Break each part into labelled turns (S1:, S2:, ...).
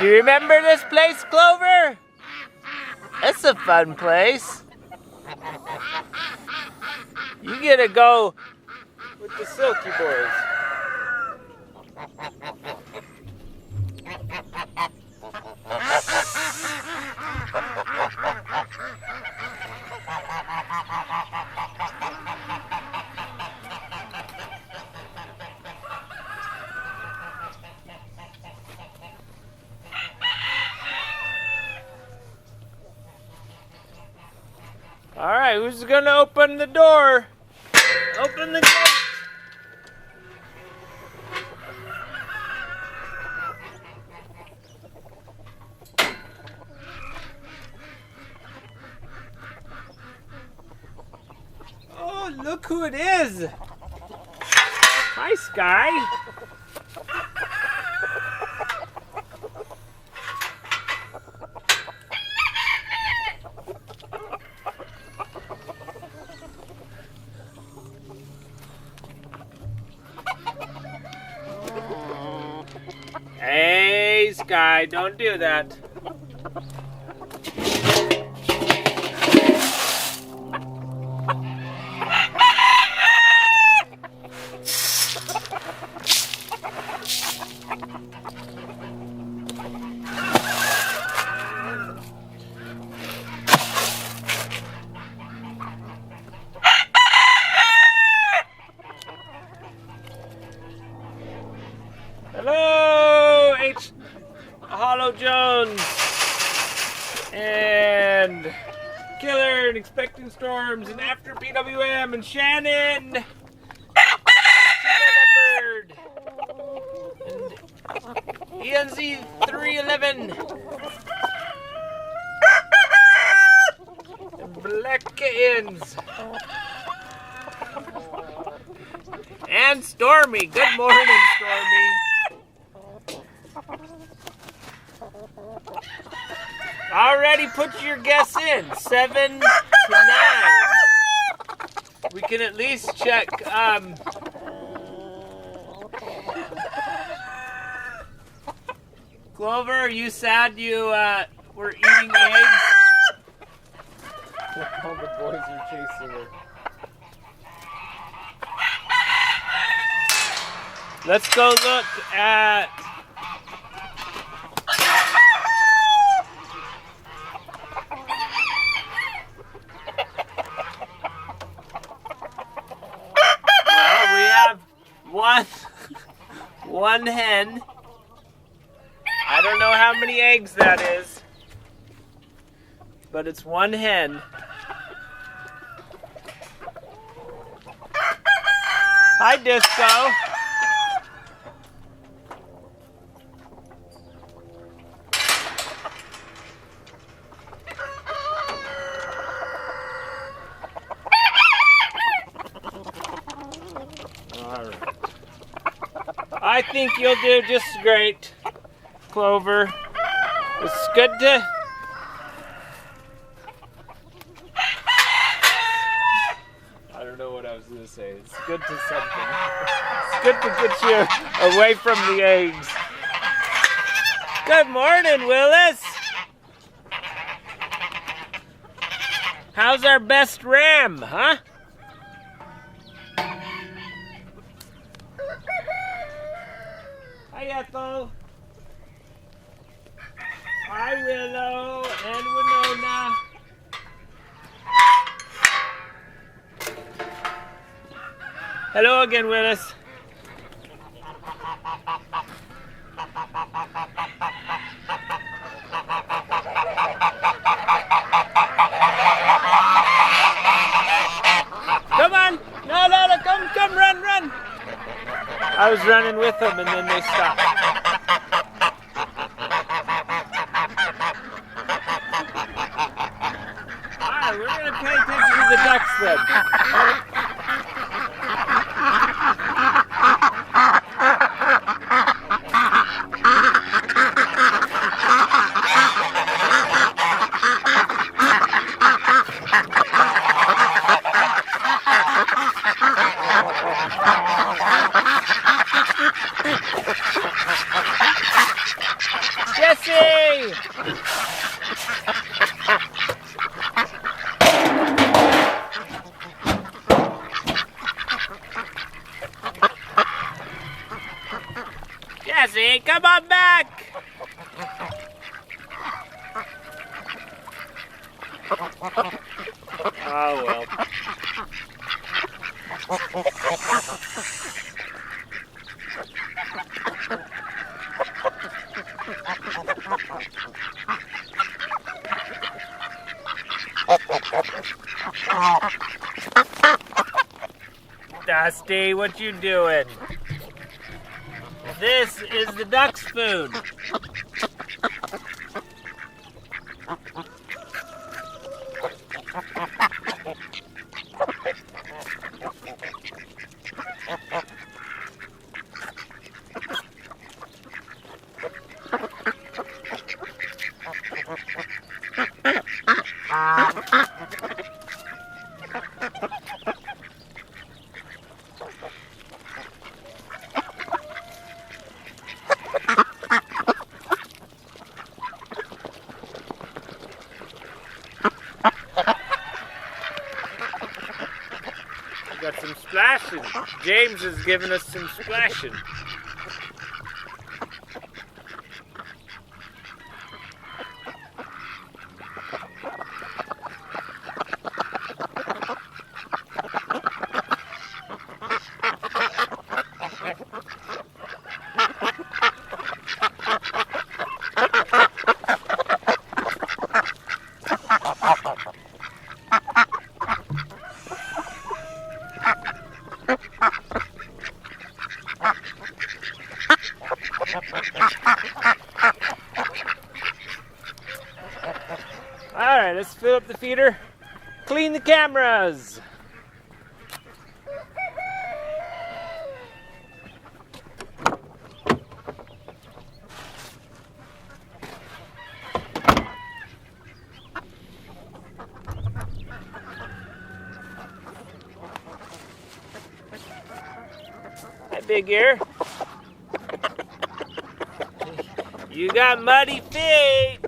S1: Do you remember this place, Clover? It's a fun place. You get to go with the Silky Boys. All right, who's gonna open the door? Open the gate. Oh, look who it is. Hi, Sky. Hey, Sky, don't do that. Hello, Hollow Jones and Killer and Expecting Storms and After PWM and Shannon and Leopard and ENZ311 and Black Kittens and Stormy. Good morning, Stormy. Already put your guess in. 7 to 9. We can at least check. Clover, are you sad you were eating eggs?
S2: All the boys are chasing her.
S1: Let's go look at. One hen. I don't know how many eggs that is, but it's one hen. Hi, Disco. All right. I think you'll do just great, Clover. It's good to... I don't know what I was going to say. It's good to something. It's good to get you away from the eggs. Good morning, Willis. How's our best ram, huh? Hi, Ethel. Hi, Willow and Winona. Hello again, Willis. Come on! No, come, run! I was running with them and then they stopped. Alright, we're going to pay attention to the ducks then. Jesse! Jesse, come on back! Oh well. Dusty, what you doing? This is the duck's food. Got some splashing. James has given us some splashing. Alright, let's fill up the feeder. Clean the cameras. Hi, Big Ear. You got muddy feet.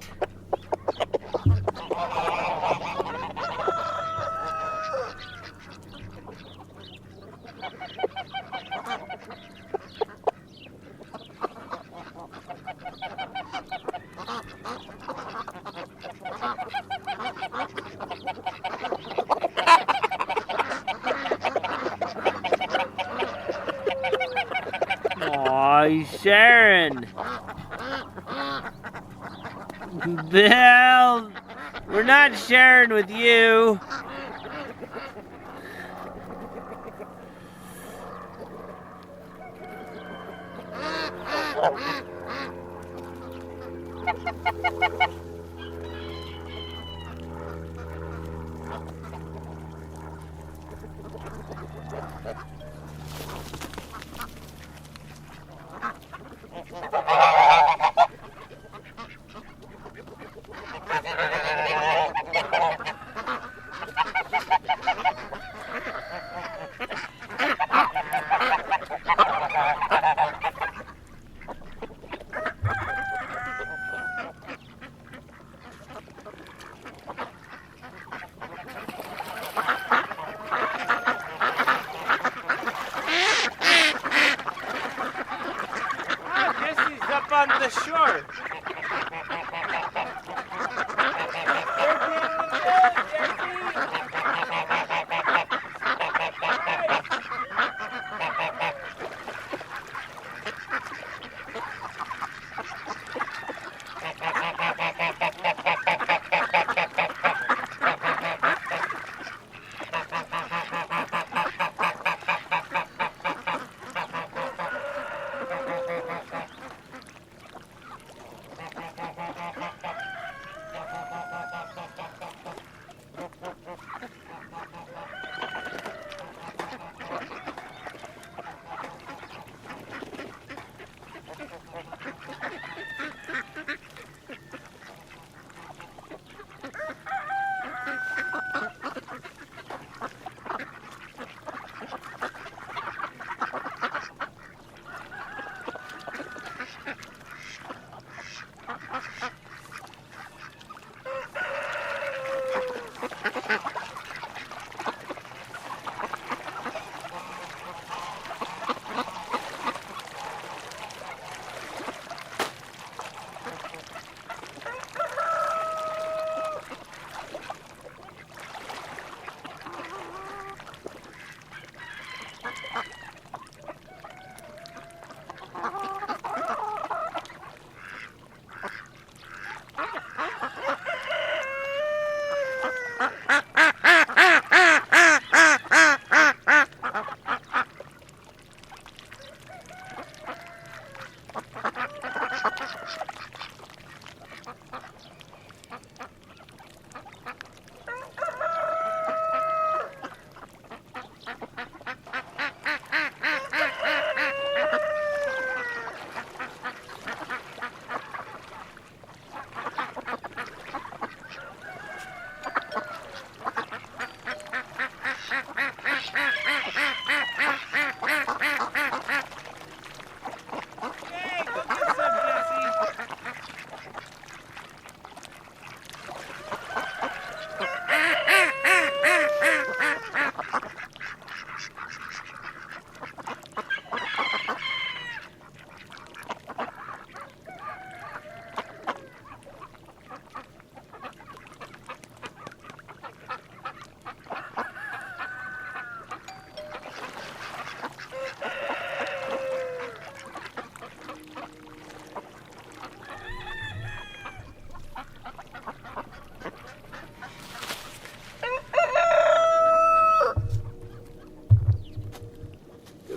S1: Aw, he's sharing. Bill, we're not sharing with you.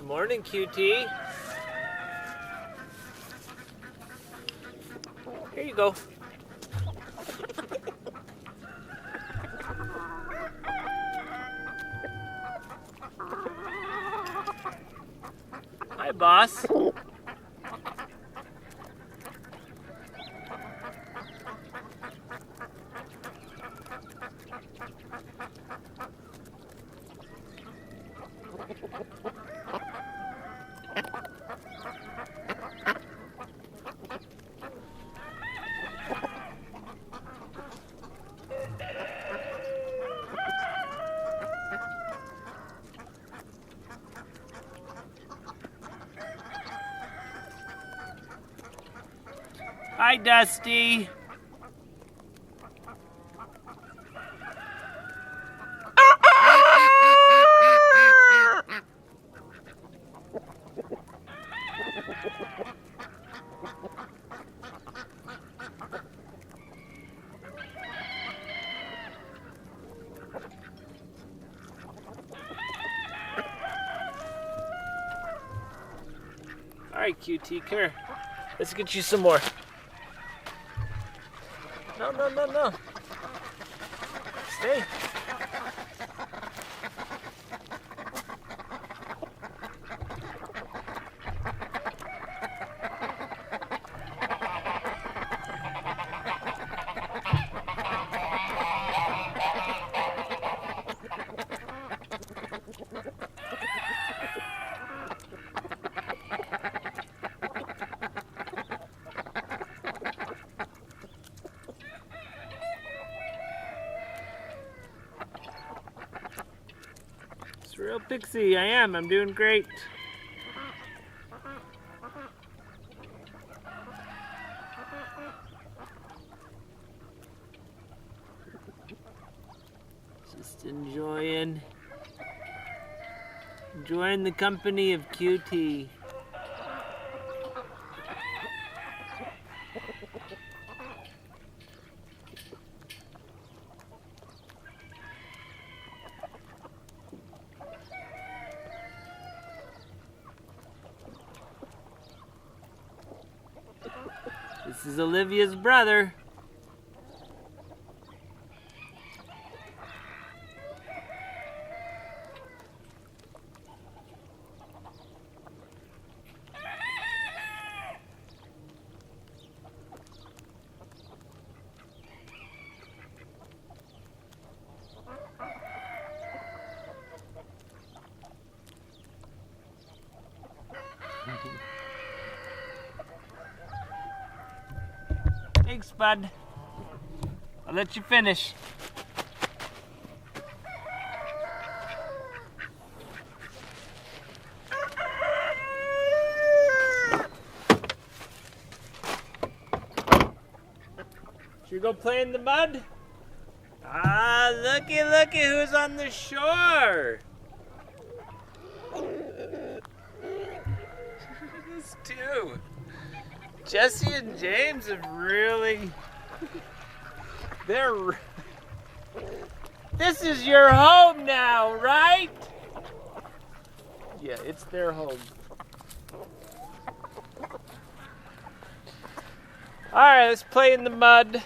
S1: Morning, QT. Here you go. Hi, boss. Hi, Dusty. All right, QT, come here. Let's get you some more. No, no, no, no. Stay. It's real pixie. I am. I'm doing great. Just enjoying the company of QT. This is Olivia's brother. Thanks, bud. I'll let you finish. go play in the mud? Ah, looky who's on the shore. These two. Jesse and James have really... This is your home now, right? Yeah, it's their home. Alright, let's play in the mud.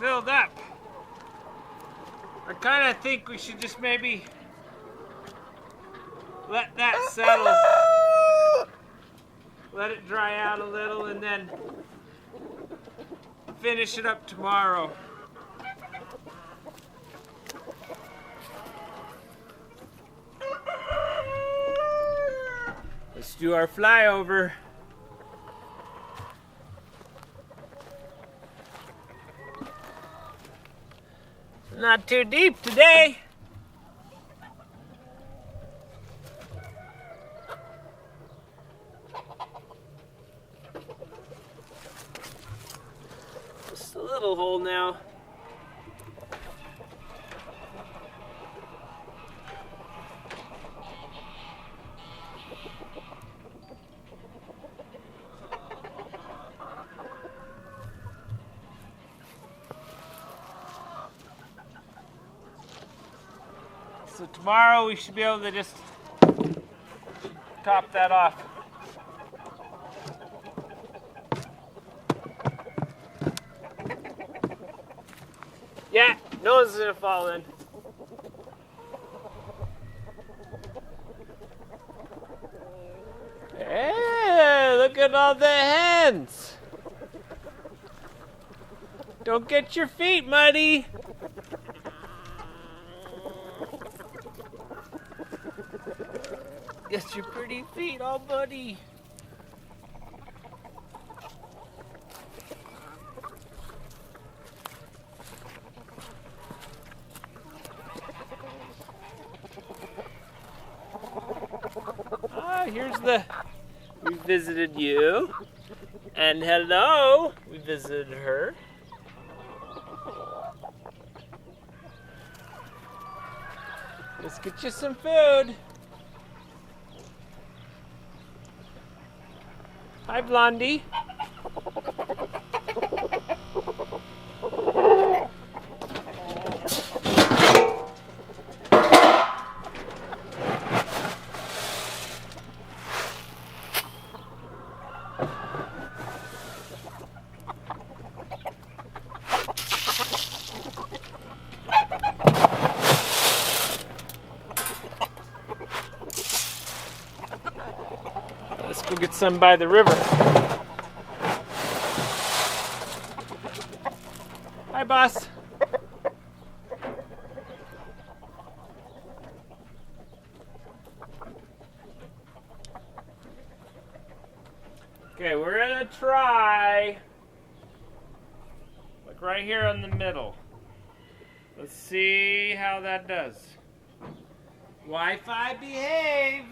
S1: filled up. I kind of think we should just maybe let that settle. Let it dry out a little and then finish it up tomorrow. Let's do our flyover. Not too deep today. Just a little hole now. So tomorrow we should be able to just top that off. Yeah, no one's gonna fall in. Hey, look at all the hens. Don't get your feet muddy. Get your pretty feet all muddy. Here's the, we visited you, and hello, we visited her. Let's get you some food. Hi, Blondie. Let's go get some by the river. Hi, boss. Okay, we're gonna try, like right here in the middle. Let's see how that does. Wi-Fi, behave.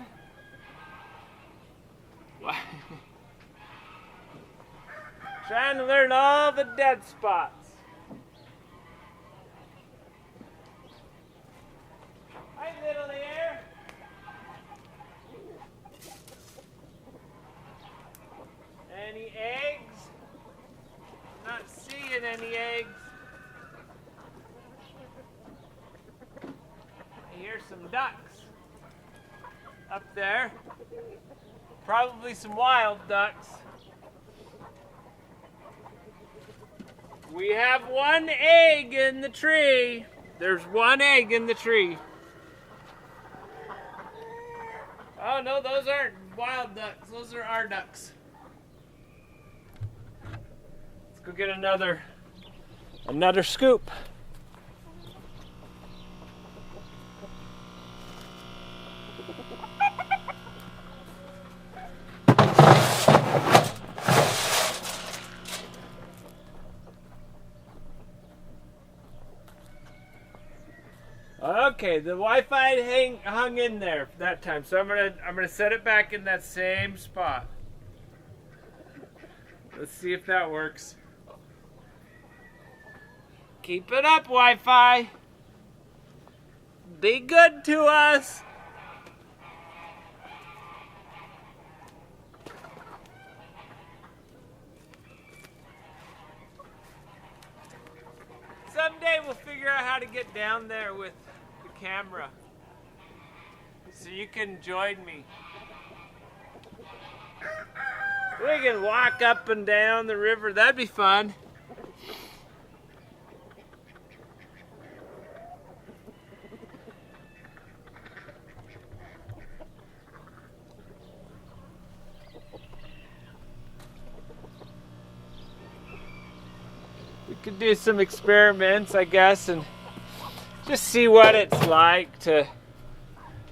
S1: Trying to learn all the dead spots. Hi, little ear. Any eggs? Not seeing any eggs. I hear some ducks up there. Probably some wild ducks. We have one egg in the tree. There's one egg in the tree. Oh no, those aren't wild ducks. Those are our ducks. Let's go get another scoop. Okay, the Wi-Fi hung in there that time, so I'm gonna set it back in that same spot. Let's see if that works. Keep it up, Wi-Fi. Be good to us. Someday we'll figure out how to get down there with the camera so you can join me. We can walk up and down the river. That'd be fun. could do some experiments, I guess, and just see what it's like to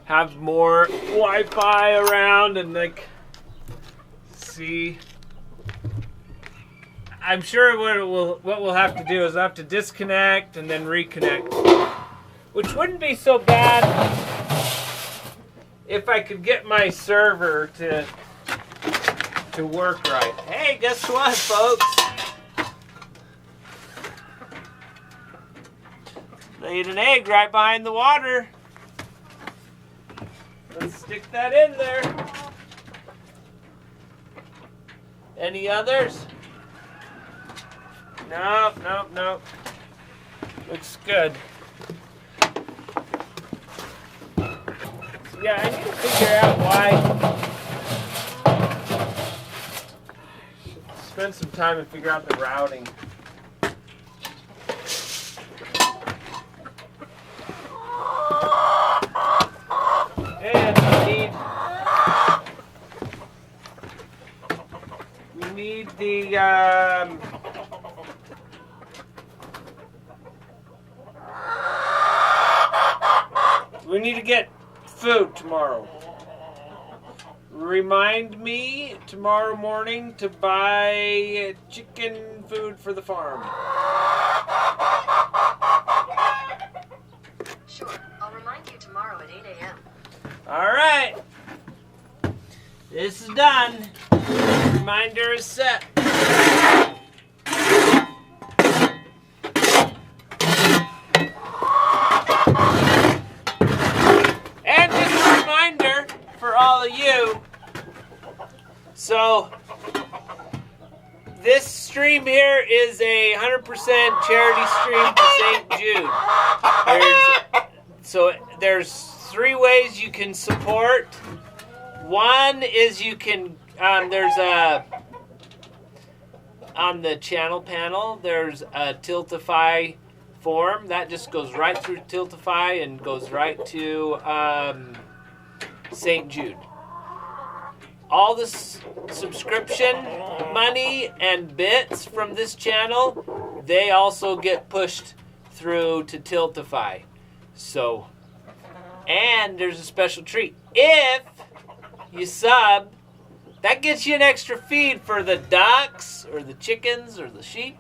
S1: have more Wi-Fi around and like see. I'm sure what we'll have to do is I'll have to disconnect and then reconnect, which wouldn't be so bad if I could get my server to work right. Hey, guess what, folks? Laid an egg right behind the water. Let's stick that in there. Any others? Nope, nope, nope. Looks good. So yeah, I need to figure out why. Spend some time and figure out the routing. And we need the we need to get food tomorrow. Remind me tomorrow morning to buy chicken food for the farm.
S3: Sure. I'll remind you tomorrow at 8 a.m.
S1: All right. This is done. Reminder is set. And just a reminder for all of you. So, this stream here is a 100% charity stream to St. Jude. There's 3 ways you can support. One is you can, there's on the channel panel, there's a Tiltify form. That just goes right through Tiltify and goes right to St. Jude. All the subscription money and bits from this channel, they also get pushed through to Tiltify. So, and there's a special treat. If you sub, that gets you an extra feed for the ducks or the chickens or the sheep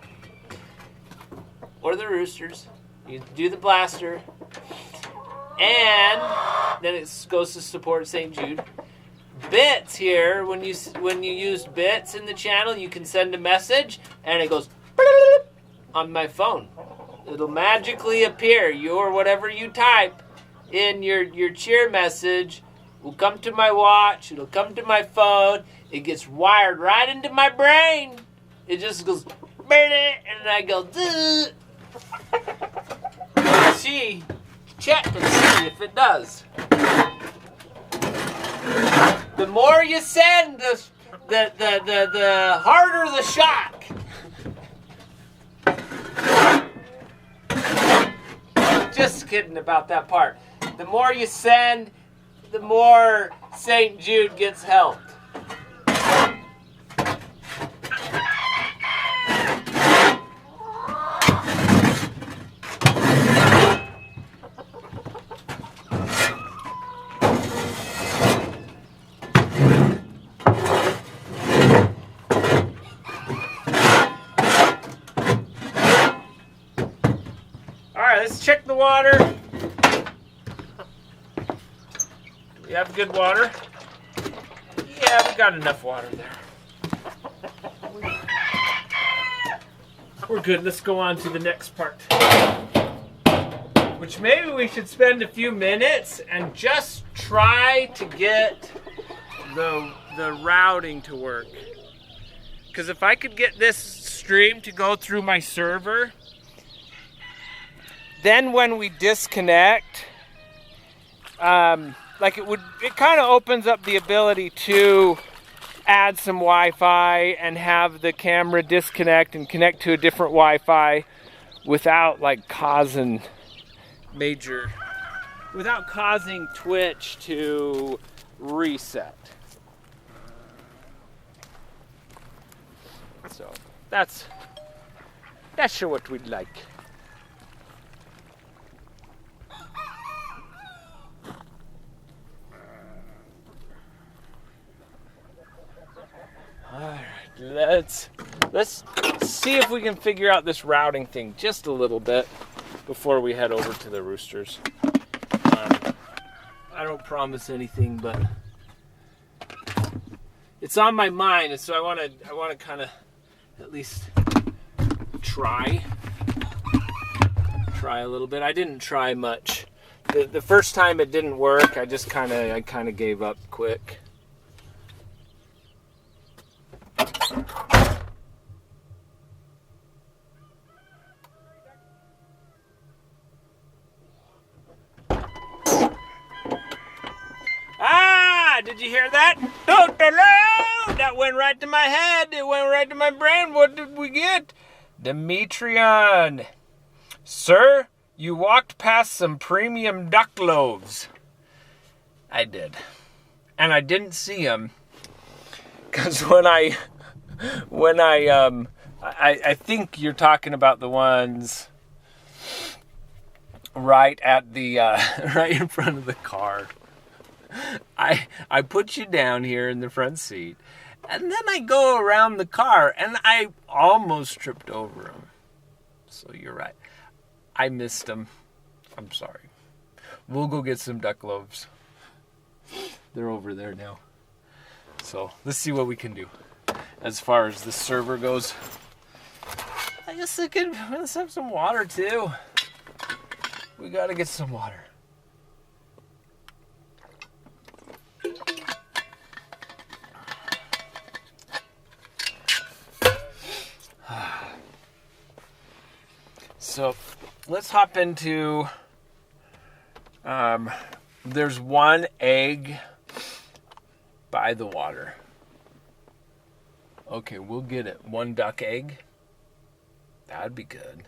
S1: or the roosters. You do the blaster. And then it goes to support St. Jude. Bits here, when you use bits in the channel, you can send a message and it goes on my phone. It'll magically appear. Whatever you type in your cheer message will come to my watch. It'll come to my phone. It gets wired right into my brain. It just goes, and I go, see, check and see if it does. The more you send, the harder the shock. Just kidding about that part. The more you send, the more St. Jude gets helped. Let's check the water. We have good water. Yeah, we got enough water there. We're good. Let's go on to the next part. Which maybe we should spend a few minutes and just try to get the routing to work. Because if I could get this stream to go through my server, then when we disconnect, it kind of opens up the ability to add some Wi-Fi and have the camera disconnect and connect to a different Wi-Fi without causing Twitch to reset. So that's
S4: That's what we'd like. Alright, let's see if we can figure out this routing thing just a little bit before we head over to the roosters. I don't promise anything, but it's on my mind, and so I want to kind of at least try a little bit. I didn't try much. The first time it didn't work. I kind of gave up quick. Did you hear that? That went right to my head. It went right to my brain. What did we get? Demetrion. Sir, you walked past some premium duck loaves. I did. And I didn't see them. Because I think you're talking about the ones right at the, right in front of the car. I put you down here in the front seat, and then I go around the car, and I almost tripped over them. So you're right. I missed them. I'm sorry. We'll go get some duck loaves. They're over there now. So let's see what we can do. As far as the server goes, I guess let's have some water too. We gotta get some water. So let's hop into, there's one egg by the water. Okay, we'll get it. One duck egg. That'd be good.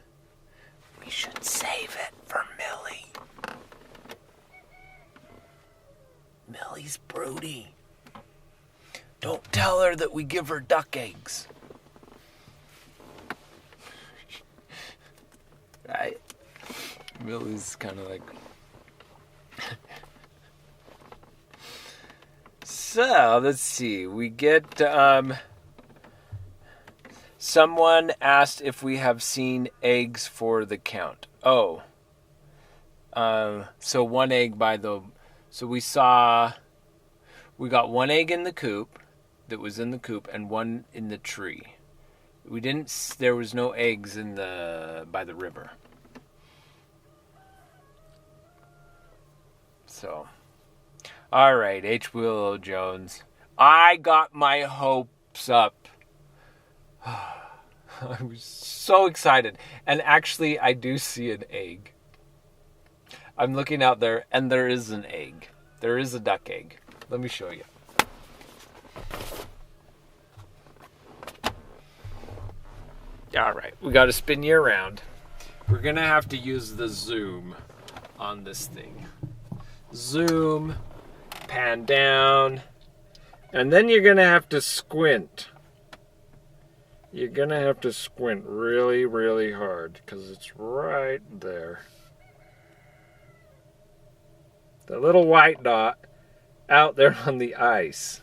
S4: We should save it for Millie. Millie's broody. Don't tell her that we give her duck eggs. Right? Millie's kind of like... So, let's see. We get... Someone asked if we have seen eggs for the count. Oh. So one egg by the... So we got one egg in the coop, that was in the coop, and one in the tree. There was no eggs by the river. So, all right, H. Willow Jones. I got my hopes up. I was so excited. And actually, I do see an egg. I'm looking out there, and there is an egg. There is a duck egg. Let me show you. All right, we got to spin you around. We're going to have to use the zoom on this thing. Zoom, pan down, and then you're going to have to squint. You're going to have to squint really, really hard because it's right there. The little white dot out there on the ice.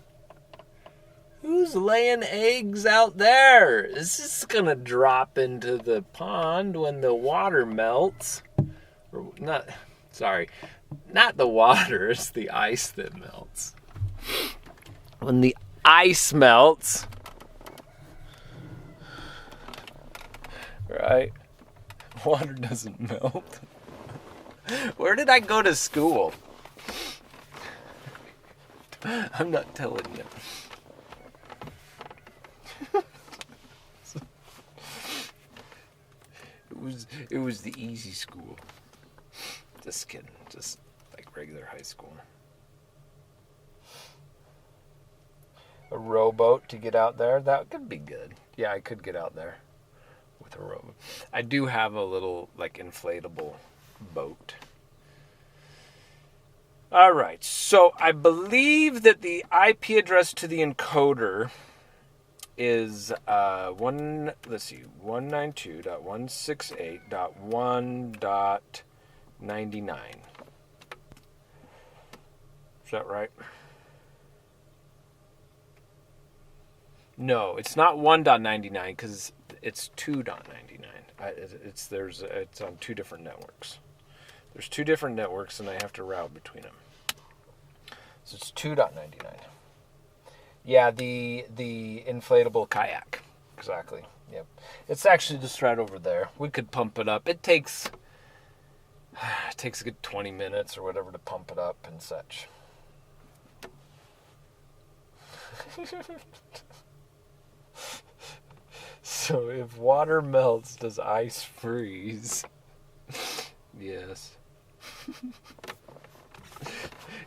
S4: Who's laying eggs out there? Is this going to drop into the pond when the water melts? Or not, sorry, not the water, it's the ice that melts. When the ice melts, right? Water doesn't melt. Where did I go to school? I'm not telling you. It was the easy school. Just kidding. Just like regular high school. A rowboat to get out there. That could be good. Yeah, I could get out there with a rowboat. I do have a little like inflatable boat. All right. So I believe that the IP address to the encoder is 192.168.1.99. Is that right? No, it's not 1.99 because it's 2.99. It's on two different networks. There's two different networks, and I have to route between them. So it's 2.99. Yeah, the inflatable kayak. Exactly. Yep. It's actually just right over there. We could pump it up. It takes a good 20 minutes or whatever to pump it up and such. So if water melts, does ice freeze? Yes.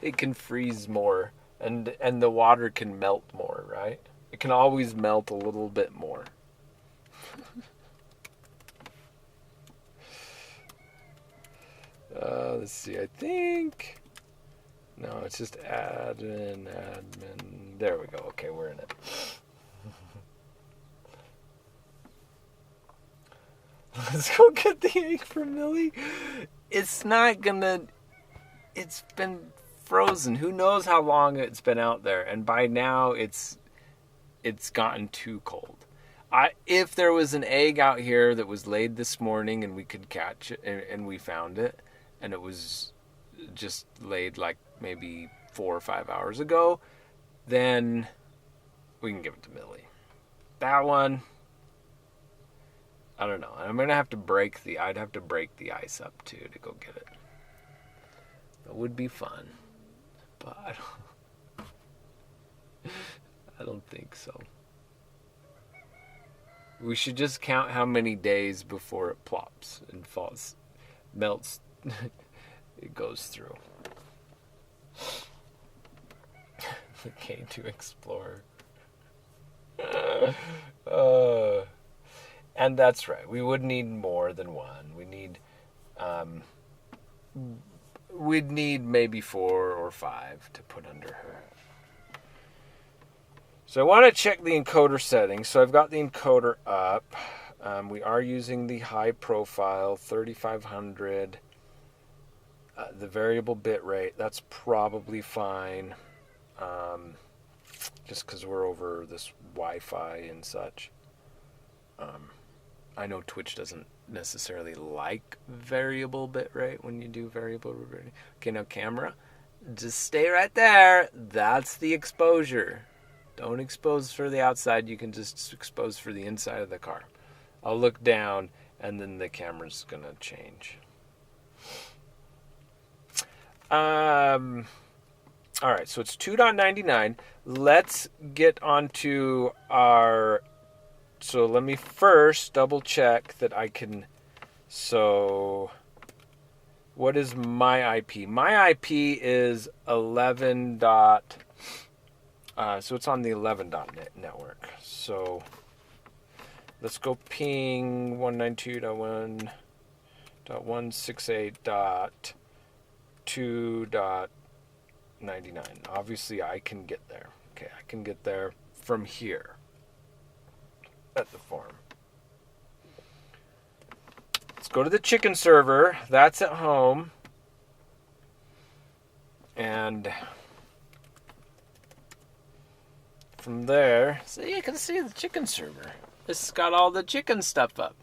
S4: It can freeze more, and the water can melt more, right? It can always melt a little bit more. Let's see, I think... No, it's just admin. There we go. Okay, we're in it. Let's go get the egg from Millie. It's not gonna... It's been frozen. Who knows how long it's been out there. And by now, it's gotten too cold. If there was an egg out here that was laid this morning and we could catch it, and we found it, and it was just laid like maybe 4 or 5 hours ago, then we can give it to Millie. That one, I don't know. I'm gonna have to I'd have to break the ice up too to go get it. It would be fun, but I don't think so. We should just count how many days before it plops and falls, melts, it goes through. The K2 Explorer. And that's right. We would need more than one. We'd need maybe 4 or 5 to put under her. So I want to check the encoder settings. So I've got the encoder up. We are using the high profile 3500. The variable bit rate, that's probably fine. Just because we're over this Wi-Fi and such. I know Twitch doesn't necessarily like variable bit rate when you do variable bit rate. Okay, now camera, just stay right there. That's the exposure. Don't expose for the outside. You can just expose for the inside of the car. I'll look down, and then the camera's going to change. All right, so it's 2.99. Let's get onto our... So let me first double check that I can... So what is my IP? My IP is 11. So it's on the 11.net network. So let's go ping 192.168.2.99. Obviously, I can get there. Okay, I can get there from here at the farm. Let's go to the chicken server. That's at home. And from there, so you can see the chicken server. This has got all the chicken stuff up.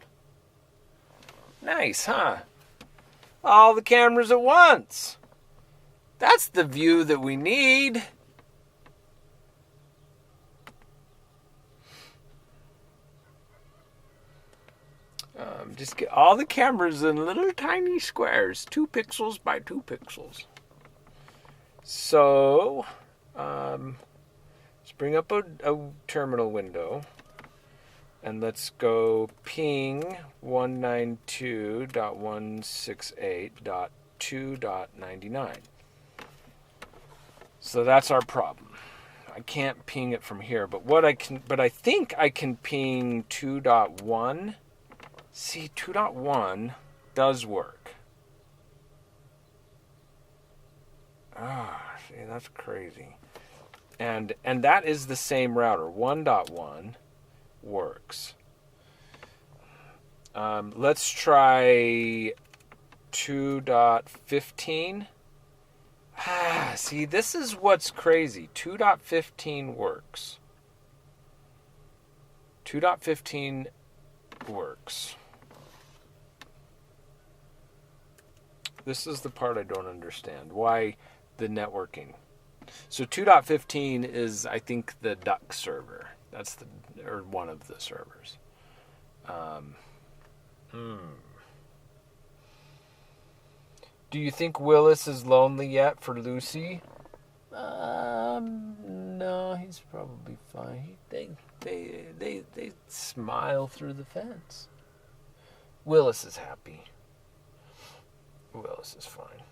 S4: Nice, huh? All the cameras at once. That's the view that we need. Just get all the cameras in little tiny squares, 2 pixels by 2 pixels. So, let's bring up a terminal window, and let's go ping 192.168.2.99. So that's our problem. I can't ping it from here, but I think I can ping 2.1. See, 2.1 does work. See, that's crazy. And that is the same router, 1.1. works. Let's try 2.15. See, this is what's crazy. 2.15 works. 2.15 works. This is the part I don't understand. Why the networking? So 2.15 is, I think, the duck server. That's or one of the servers. Do you think Willis is lonely yet for Lucy? No, he's probably fine. They smile through the fence. Willis is happy. Willis is fine.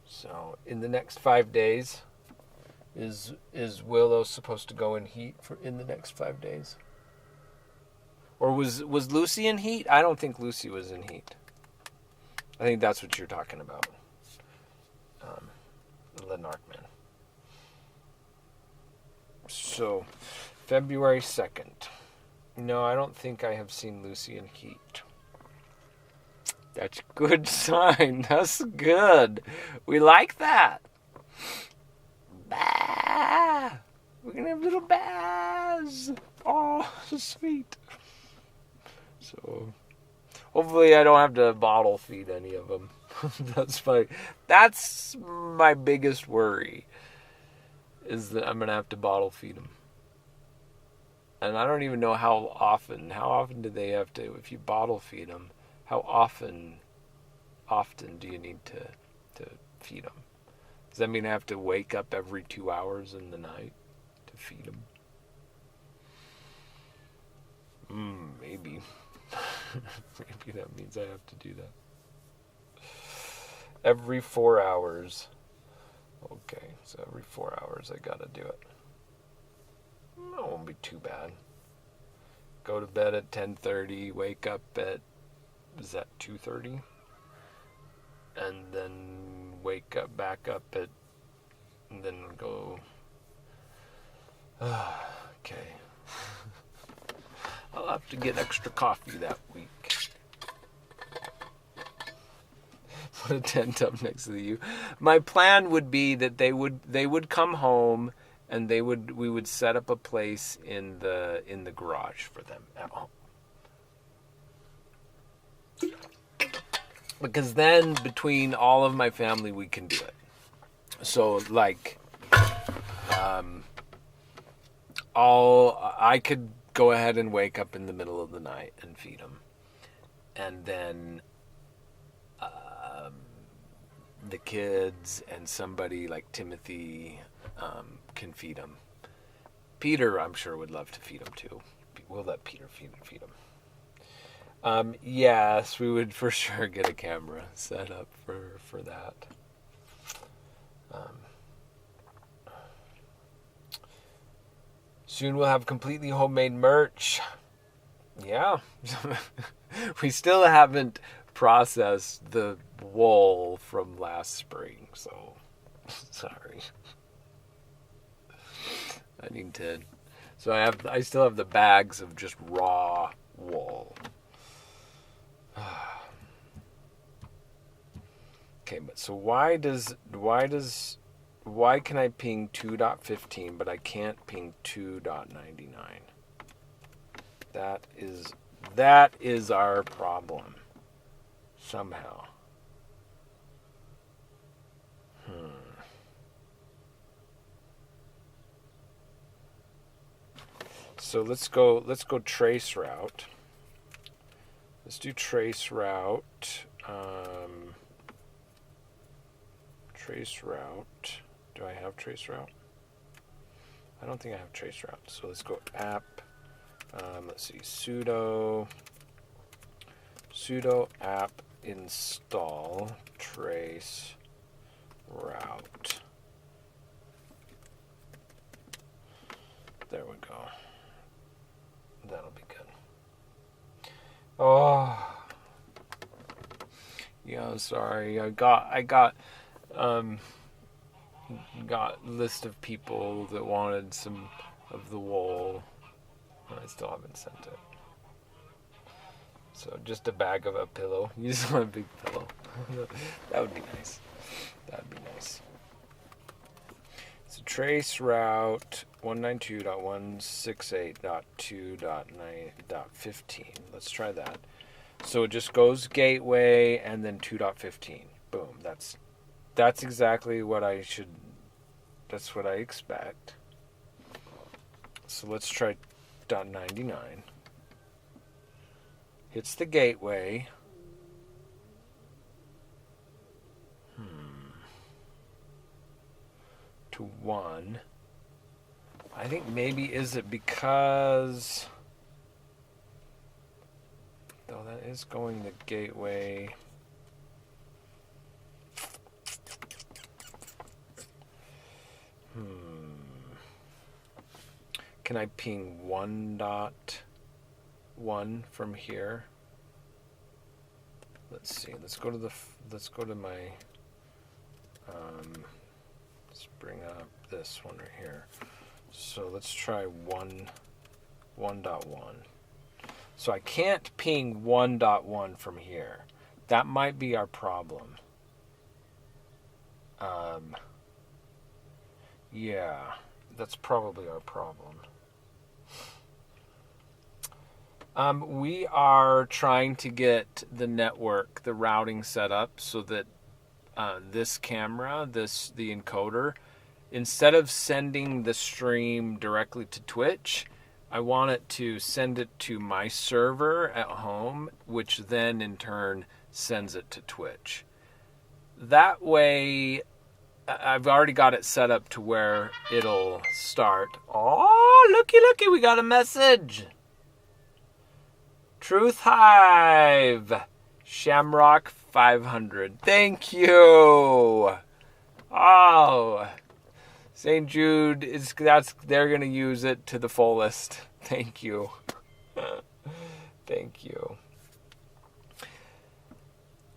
S4: So, in the next 5 days, is Willow supposed to go in heat in the next 5 days? Or was Lucy in heat? I don't think Lucy was in heat. I think that's what you're talking about. Lenarkman. So, February 2nd. No, I don't think I have seen Lucy in heat. That's a good sign. That's good. We like that. Bah! We're going to have little baths. Oh, so sweet. So, hopefully I don't have to bottle feed any of them. That's my biggest worry, is that I'm going to have to bottle feed them. And I don't even know how often. How often do they have to, if you bottle feed them, how often do you need to feed them? Does that mean I have to wake up every 2 hours in the night to feed them? Maybe. Maybe that means I have to do that. Every 4 hours. Okay, so every 4 hours I gotta do it. That won't be too bad. Go to bed at 10:30, wake up at, is that 2:30? And then wake up back up at, and then go, okay. I'll have to get extra coffee that week. Put a tent up next to you. My plan would be that they would come home and we would set up a place in the garage for them at home. Because then between all of my family we can do it. So like I could go ahead and wake up in the middle of the night and feed them. And then the kids and somebody like Timothy can feed them. Peter, I'm sure, would love to feed them too. We'll let Peter feed them. Yes, we would for sure get a camera set up for that. Soon we'll have completely homemade merch. Yeah. We still haven't processed the wool from last spring, so sorry. I need to. So I still have the bags of just raw wool. Okay, but so why can I ping 2.15 but I can't ping 2.99? That is our problem. Somehow. So let's go trace route. Let's do trace route. Trace route. Do I have trace route? I don't think I have trace route. So let's go app. Let's see, sudo app install trace route. There we go. That'll be good. Oh, yeah. Sorry, I got. got list of people that wanted some of the wool. I still haven't sent it. So just a bag of a pillow. You just want a big pillow. That would be nice. That would be nice. So trace route 192.168.2.9.15. Let's try that. So it just goes gateway and then 2.15. Boom. That's exactly what I should. That's what I expect. So let's try .99. Hits the gateway. To 1. I think maybe is it because though that is going the gateway. Can I ping 1.1 from here? Let's see. Let's go to my let's bring up this one right here. So let's try 1.1. So I can't ping 1.1 from here. That might be our problem. Yeah, that's probably our problem. We are trying to get the network, the routing set up so that this camera, the encoder, instead of sending the stream directly to Twitch, I want it to send it to my server at home, which then in turn sends it to Twitch. That way, I've already got it set up to where it'll start. Oh, looky, we got a message. Truth Hive, Shamrock 500. Thank you. Oh, St. Jude they're gonna use it to the fullest. Thank you. Thank you.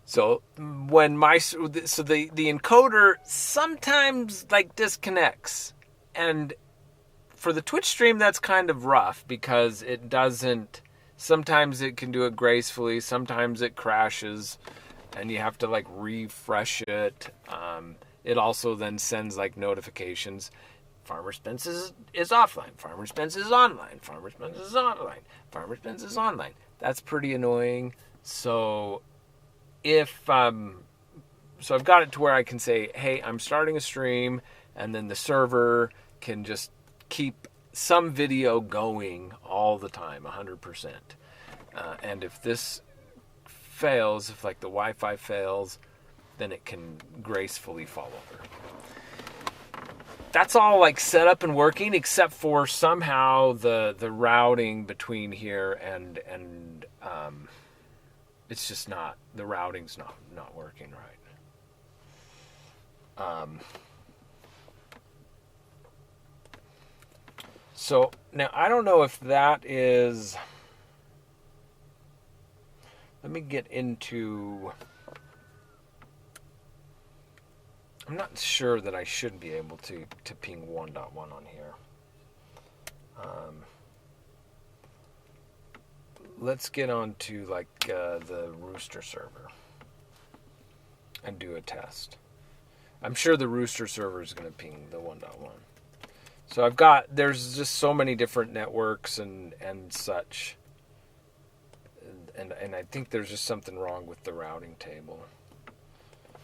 S4: So when the encoder sometimes like disconnects, and for the Twitch stream that's kind of rough because it doesn't. Sometimes it can do it gracefully, sometimes it crashes, and you have to like refresh it. It also then sends like notifications. Farmer Spence is offline. Farmer Spence is online. Farmer Spence is online. Farmer Spence is online. That's pretty annoying. So so I've got it to where I can say, hey, I'm starting a stream, and then the server can just keep some video going all the time, 100%. And if this fails, if like the Wi-Fi fails, then it can gracefully fall over. That's all like set up and working, except for somehow the routing between here and it's just not, the routing's not working right. So now I don't know if that is, let me get into, I'm not sure that I should be able to ping 1.1 on here. Let's get on to like the Rooster server and do a test. I'm sure the Rooster server is going to ping the 1.1. So there's just so many different networks and such. And I think there's just something wrong with the routing table.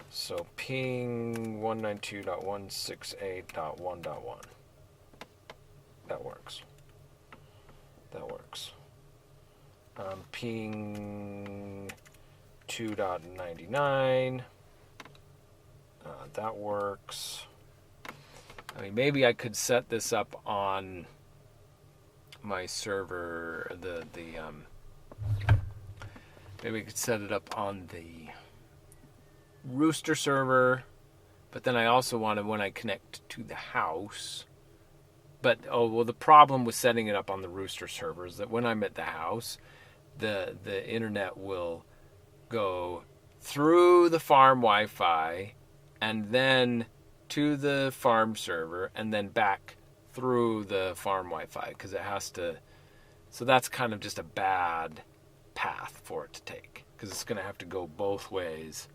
S4: So ping 192.168.1.1. That works. Ping 2.99. That works. I mean, maybe I could set this up on my server, maybe I could set it up on the Rooster server, but then I also want to, when I connect to the house, the problem with setting it up on the Rooster server is that when I'm at the house, the internet will go through the farm Wi-Fi and then to the farm server and then back through the farm Wi-Fi because it has to. So that's kind of just a bad path for it to take because it's going to have to go both ways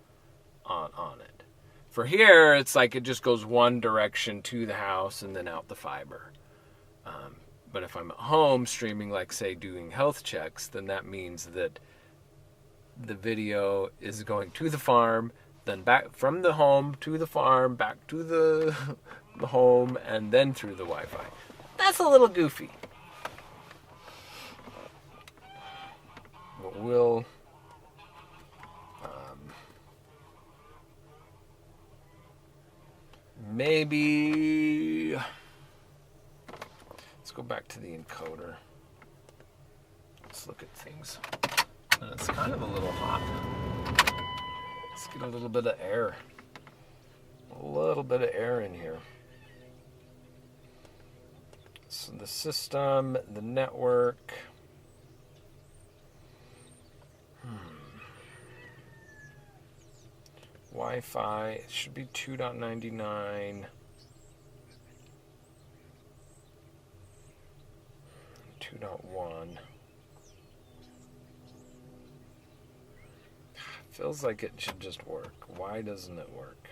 S4: on it. For here, it's like it just goes one direction to the house and then out the fiber. But if I'm at home streaming, like say doing health checks, then that means that the video is going to the farm, then back from the home to the farm, back to the home, and then through the Wi-Fi. That's a little goofy. But we'll maybe let's go back to the encoder. Let's look at things. It's kind of a little hot. Let's get a little bit of air. A little bit of air in here. So the system, the network. Wi-Fi, it should be 2.99. 2.1. Feels like it should just work. Why doesn't it work?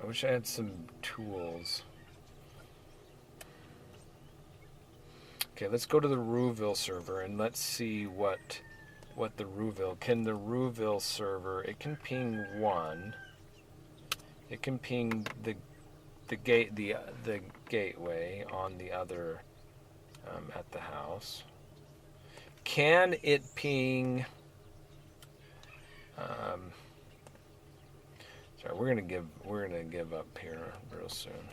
S4: I wish I had some tools. Okay, let's go to the Rouville server and let's see what the Rouville. Can the Rouville server, it can ping 1. It can ping the gateway on the other at the house. Can it ping sorry, we're gonna give up here real soon.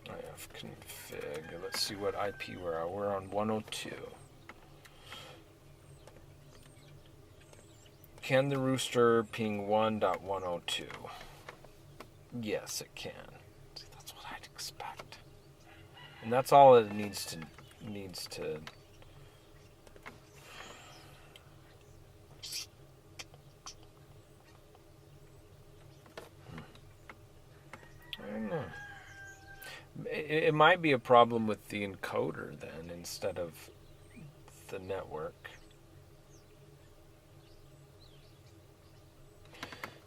S4: IF config. Let's see what IP we're on. We're on 102. Can the rooster ping 1.102? Yes, it can. See, that's what I'd expect. And that's all it needs to I don't know. It might be a problem with the encoder then instead of the network.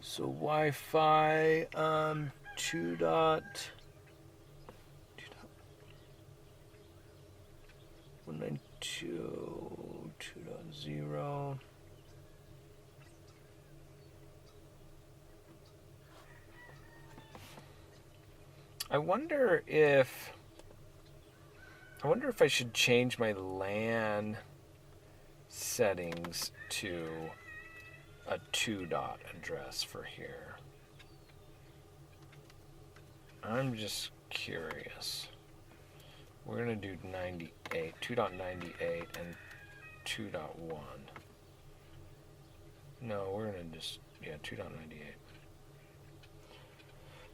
S4: So Wi-Fi 2.192 2.0. I wonder if I should change my LAN settings to a 2 dot address for here. I'm just curious. We're going to do 98, 2.98 and 2.1. No, we're going to just, 2.98.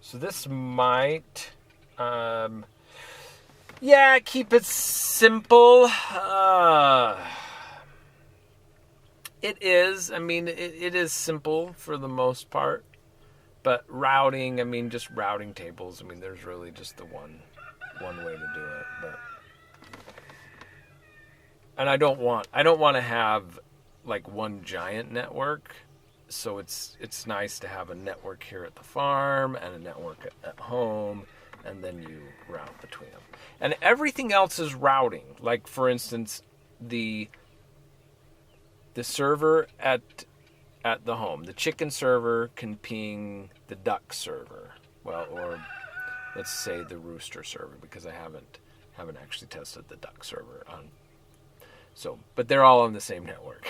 S4: So this might, keep it simple. It is. I mean, it is simple for the most part. But routing, I mean, just routing tables. I mean, there's really just the one way to do it. But and I don't want to have like one giant network. So it's nice to have a network here at the farm and a network at home, and then you route between them. And everything else is routing. Like for instance, the server at the home, the chicken server can ping the duck server. Well, or let's say the rooster server, because I haven't actually tested the duck server on. So, but they're all on the same network.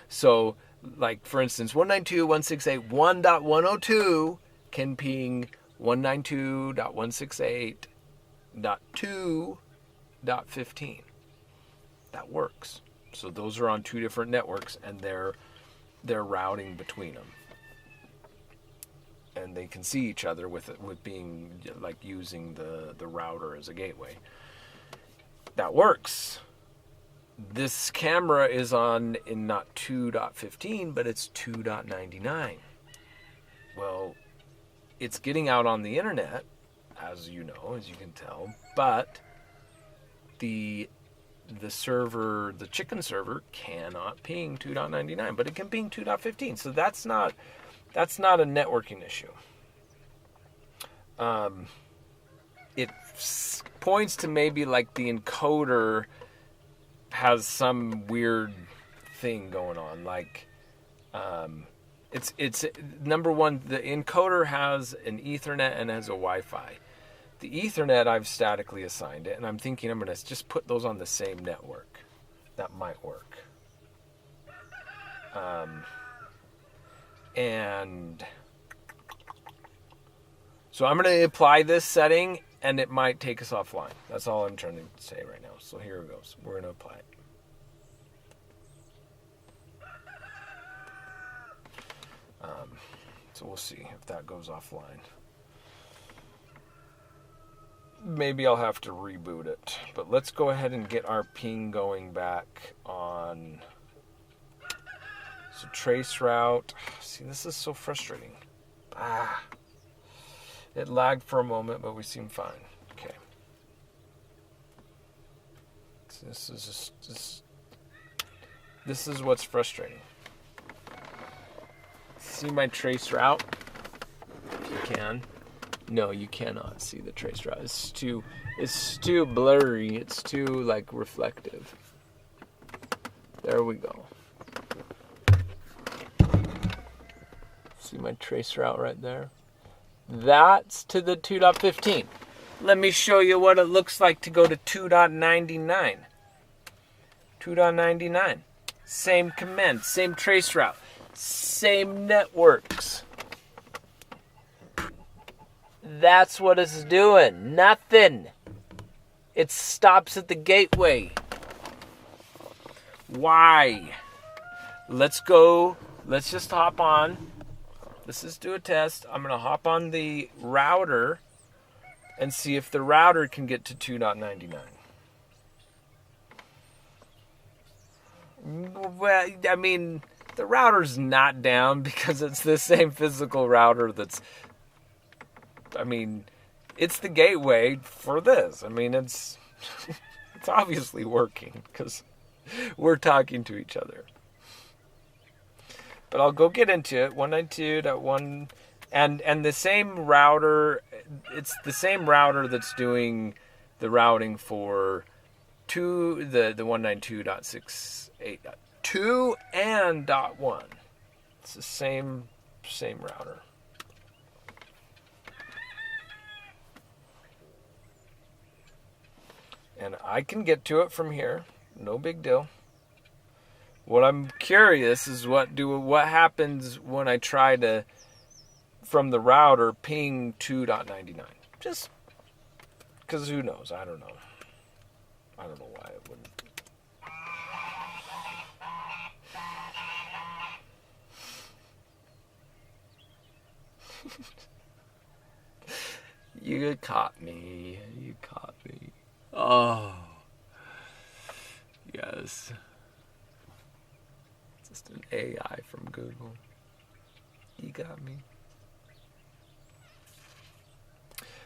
S4: So, like for instance, 192.168.1.102 can ping 192.168.2.15. That works. So those are on two different networks, and they're routing between them, and they can see each other with being like using the router as a gateway. that works. This camera is on in not 2.15, but it's 2.99. Well, it's getting out on the internet, as you know, as you can tell, but the server, the chicken server, cannot ping 2.99, but it can ping 2.15. So that's not a networking issue. It points to maybe like the encoder has some weird thing going on. Like, it's number one, the encoder has an Ethernet and has a Wi-Fi. The Ethernet, I've statically assigned it, and I'm thinking I'm going to just put those on the same network. That might work. And so I'm going to apply this setting, and it might take us offline. That's all I'm trying to say right now. So here it goes. We're going to apply it. So we'll see if that goes offline. Maybe I'll have to reboot it. But let's go ahead and get our ping going back on. So trace route. See, this is so frustrating. It lagged for a moment, but we seem fine. Okay. So this is what's frustrating. See my trace route? If you can. No, you cannot see the trace route. It's too blurry. It's too like reflective. There we go. See my trace route right there? That's to the 2.15. Let me show you what it looks like to go to 2.99. 2.99. Same command, same trace route, same networks. That's what it's doing. Nothing. It stops at the gateway. Why? Let's go. Let's just hop on. Let's just do a test. I'm going to hop on the router and see if the router can get to 2.99. Well, I mean, the router's not down because it's the same physical router that's... I mean, it's the gateway for this. I mean, it's obviously working because we're talking to each other. But I'll go get into it. 192.1 and the same router. It's the same router that's doing the routing for the 192.68.2 and .1. It's the same router. And I can get to it from here. No big deal. What I'm curious is what happens when I try to, from the router, ping 2.99. Just because who knows? I don't know. I don't know why it wouldn't. You caught me. You caught me. Oh. Yes. Just an AI from Google. You got me.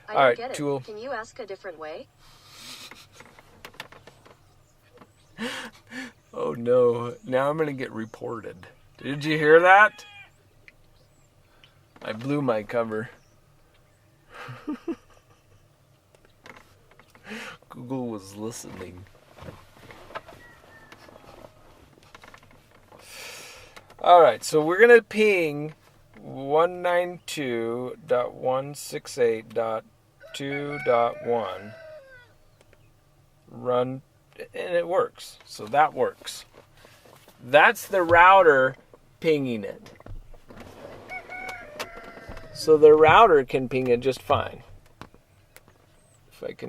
S3: I
S4: All right,
S3: don't get
S4: Tool.
S3: it. Can you ask a different way?
S4: Oh no. Now I'm going to get reported. Did you hear that? I blew my cover. Google was listening. Alright, so we're going to ping 192.168.2.1 run, and it works. So that works. That's the router pinging it. So the router can ping it just fine.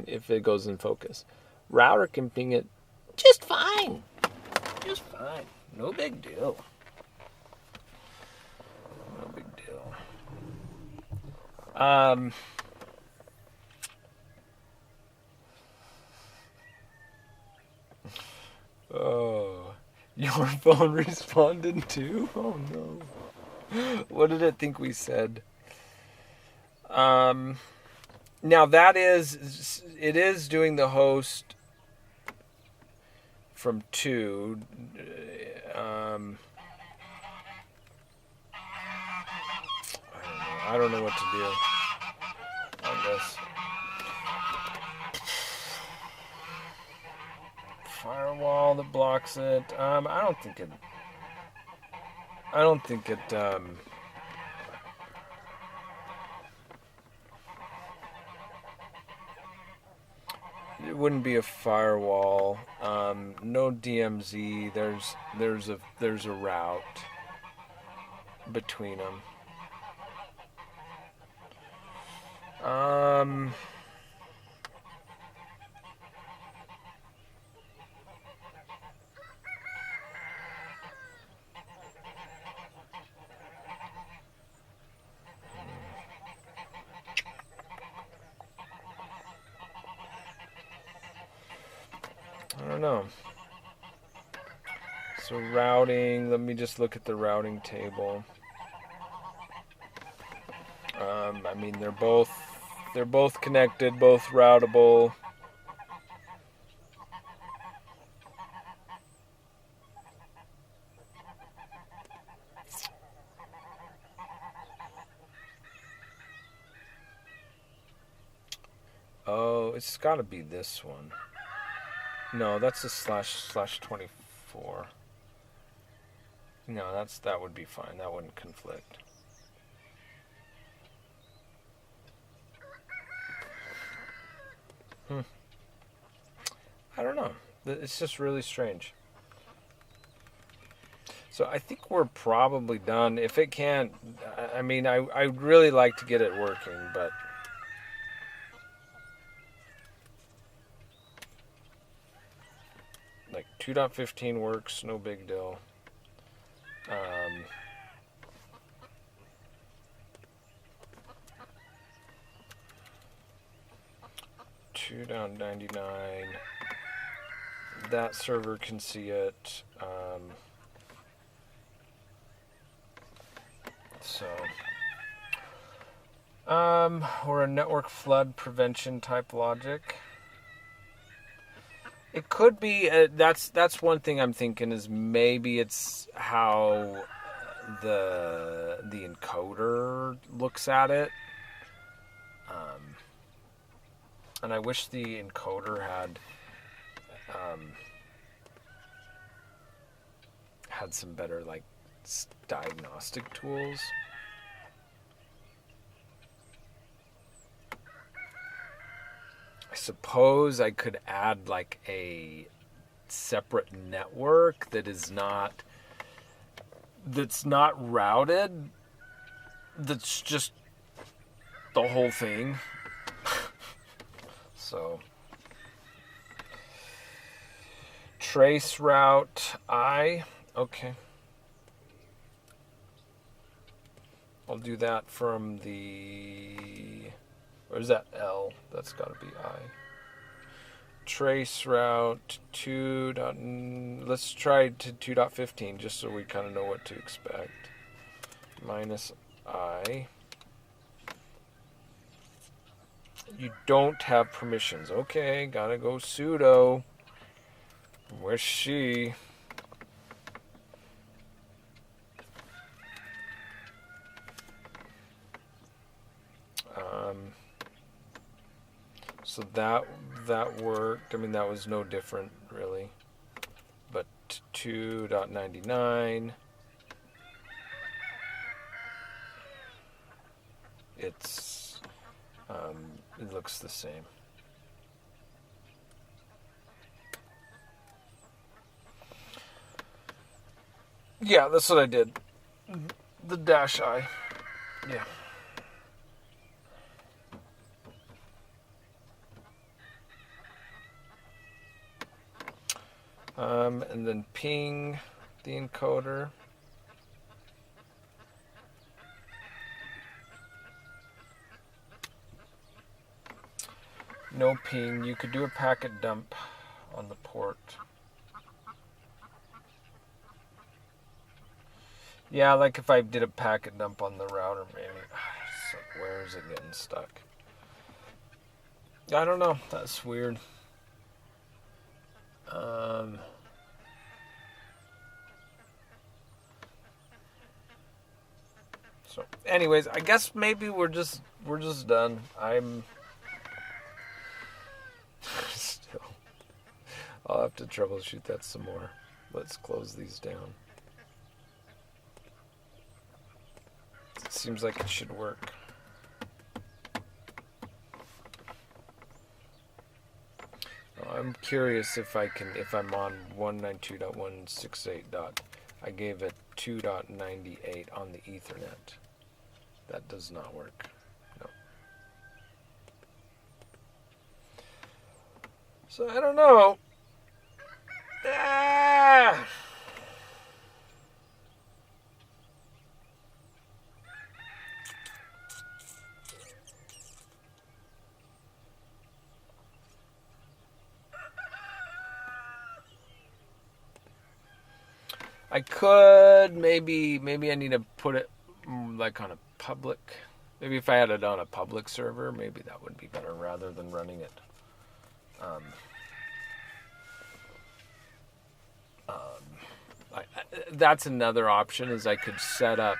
S4: If it goes in focus. Router can ping it just fine. Just fine. No big deal. No big deal. Oh, your phone responded too? Oh no. What did it think we said? Now it is doing the host from 2. I don't know what to do on this. Firewall that blocks it. I don't think it. It wouldn't be a firewall. No DMZ. There's a route between them. I don't know. So routing, let me just look at the routing table. I mean, they're both connected, both routable. Oh, it's got to be this one. No, that's a //24. No, that would be fine. That wouldn't conflict. I don't know. It's just really strange. So I think we're probably done. If it can't, I mean, I'd really like to get it working, but like 2.15 works, no big deal. 2.99. That server can see it. Or a network flood prevention type logic. It could be. That's one thing I'm thinking is maybe it's how the encoder looks at it. And I wish the encoder had some better like diagnostic tools. I suppose I could add like a separate network that's not routed. That's just the whole thing. So trace route I. Okay. I'll do that from the... Or is that L? That's got to be I. Trace route 2. Let's try to 2.15 just so we kind of know what to expect. Minus I. You don't have permissions. Okay, gotta go sudo. Where's she? So that worked. I mean, that was no different, really. But 2.99. It looks the same. Yeah, that's what I did. The -I. Yeah. And then ping the encoder. No ping. You could do a packet dump on the port. Yeah, like if I did a packet dump on the router, maybe. So where is it getting stuck? I don't know. That's weird. So, anyways, I guess maybe we're just done. I'm still. I'll have to troubleshoot that some more. Let's close these down. It seems like it should work. I'm curious if I'm on 192.168. I gave it 2.98 on the Ethernet. That does not work. No. So I don't know. Ah! I could maybe I need to put it like on a public. Maybe if I had it on a public server, maybe that would be better rather than running it. That's another option. Is I could set up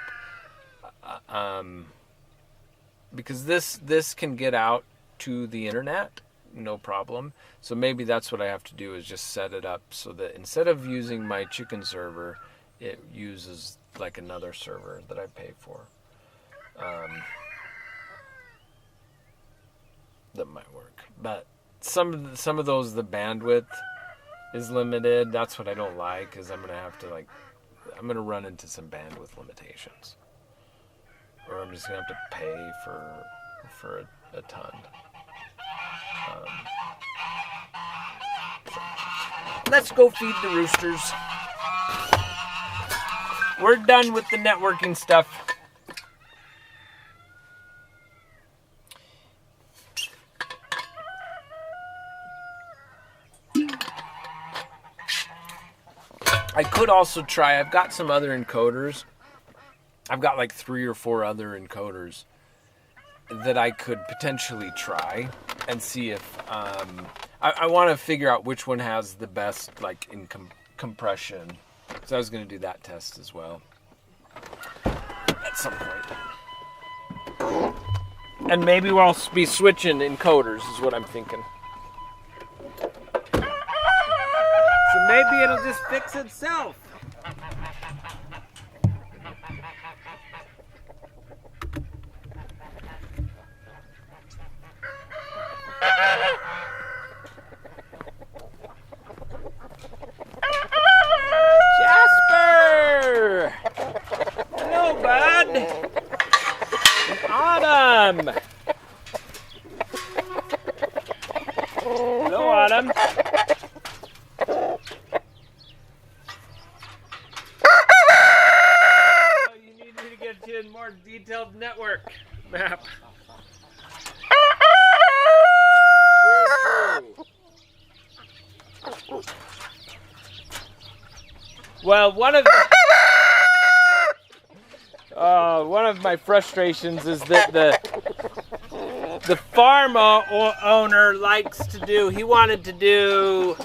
S4: because this can get out to the internet, no problem. So maybe that's what I have to do is just set it up so that instead of using my chicken server, it uses like another server that I pay for. That might work, but some of those the bandwidth is limited. That's what I don't like. Is I'm gonna run into some bandwidth limitations, or I'm just gonna have to pay for a ton. Let's go feed the roosters. We're done with the networking stuff. I could also try, I've got some other encoders. I've got like 3 or 4 other encoders that I could potentially try and see if I want to figure out which one has the best like in compression. So I was going to do that test as well at some point. And maybe we'll be switching encoders is what I'm thinking. So maybe it'll just fix itself. Jasper! Hello, bud. And Autumn. Hello, Autumn. You need me to get you a more detailed network map. True. Well, one of my frustrations is that the farm owner likes to do. He wanted to do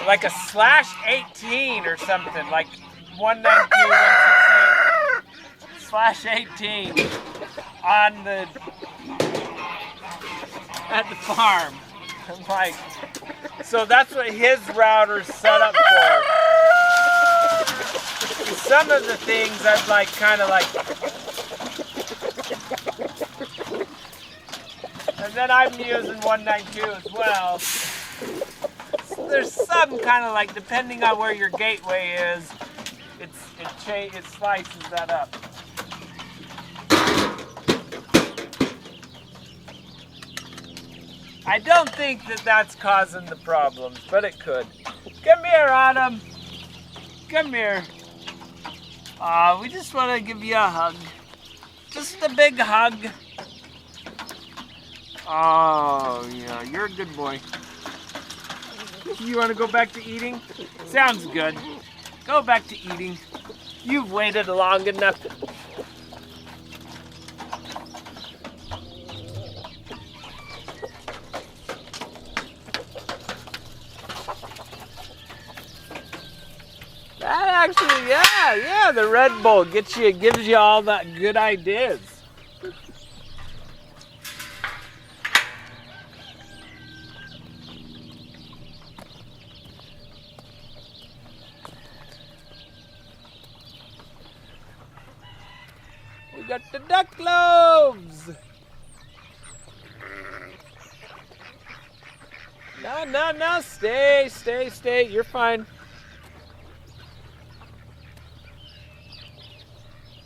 S4: like a /18 or something, like 192.168/18 on at the farm. I'm like, so that's what his router's set up for. Some of the things I'd like, kind of like, and then I'm using 192 as well. So there's some kind of like, depending on where your gateway is, it slices that up. I don't think that that's causing the problems, but it could. Come here, Autumn. Come here. We just want to give you a hug. Just a big hug. Oh, yeah, you're a good boy. You want to go back to eating? Sounds good. Go back to eating. You've waited long enough. That actually, yeah, the Red Bull gives you all that good ideas. We got the duck loaves. No, stay. You're fine.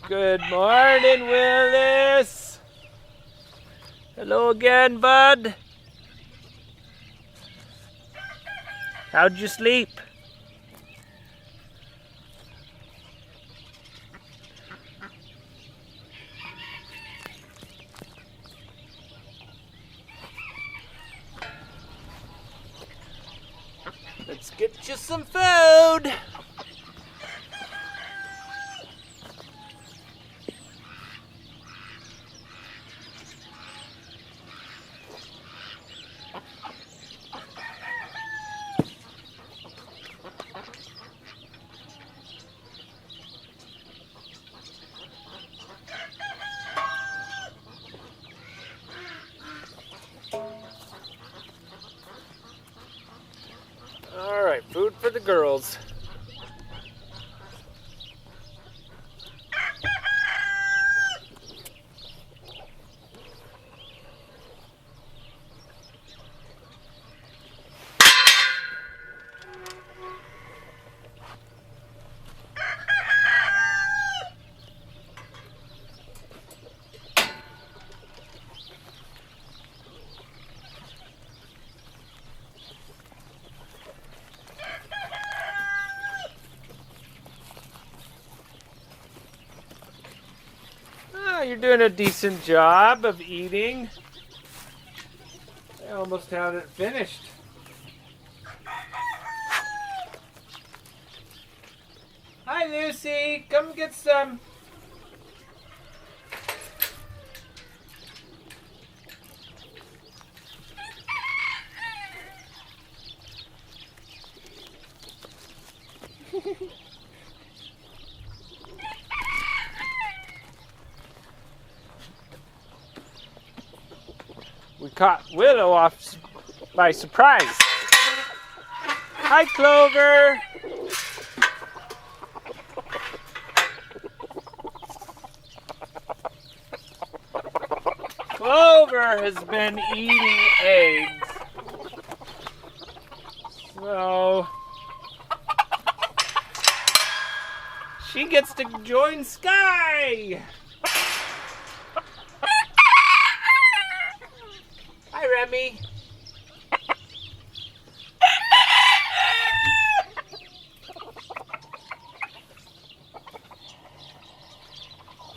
S4: Good morning, Willis. Hello again, bud. How'd you sleep? Let's get you some food. All right, food for the girls. You're doing a decent job of eating. I almost had it finished. Hi, Lucy. Come get some. We caught Willow off by surprise. Hi, Clover. Clover has been eating eggs. So she gets to join Sky. Hi, Remy.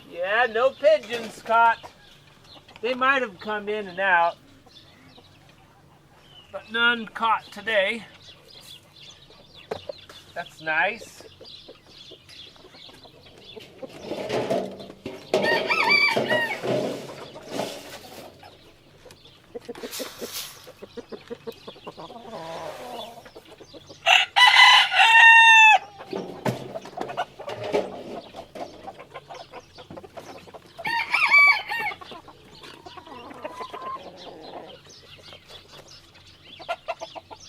S4: Yeah, no pigeons caught. They might have come in and out, but none caught today. That's nice.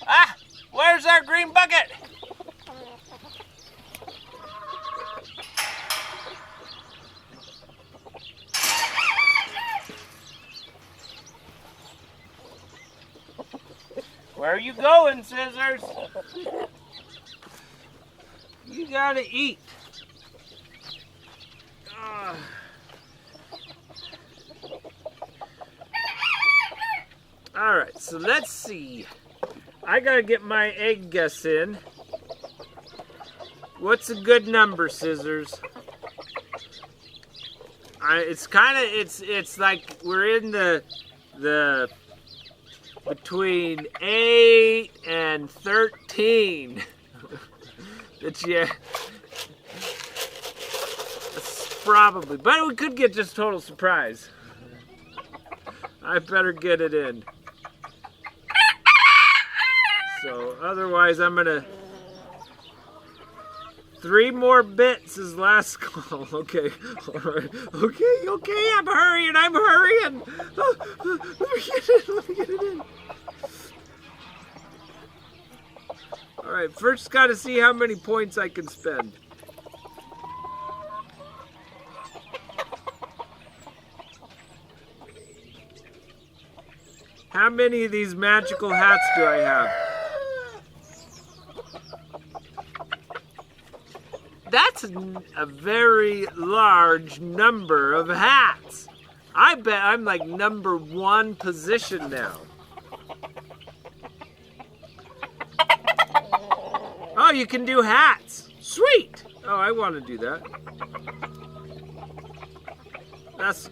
S4: Ah, where's our green bucket? Where are you going, Scissors? You gotta eat. All right, so let's see. I gotta get my egg guess in. What's a good number, Scissors? It's like we're in the between 8 and 13. That's probably, but we could get just total surprise. I better get it in. So otherwise I'm gonna 3 more bits is last call. Okay, all right. Okay, I'm hurrying. Oh, let me get it in. All right, first gotta see how many points I can spend. How many of these magical hats do I have? That's a very large number of hats. I bet I'm like number 1 position now. Oh, you can do hats. Sweet. Oh, I want to do that. That's...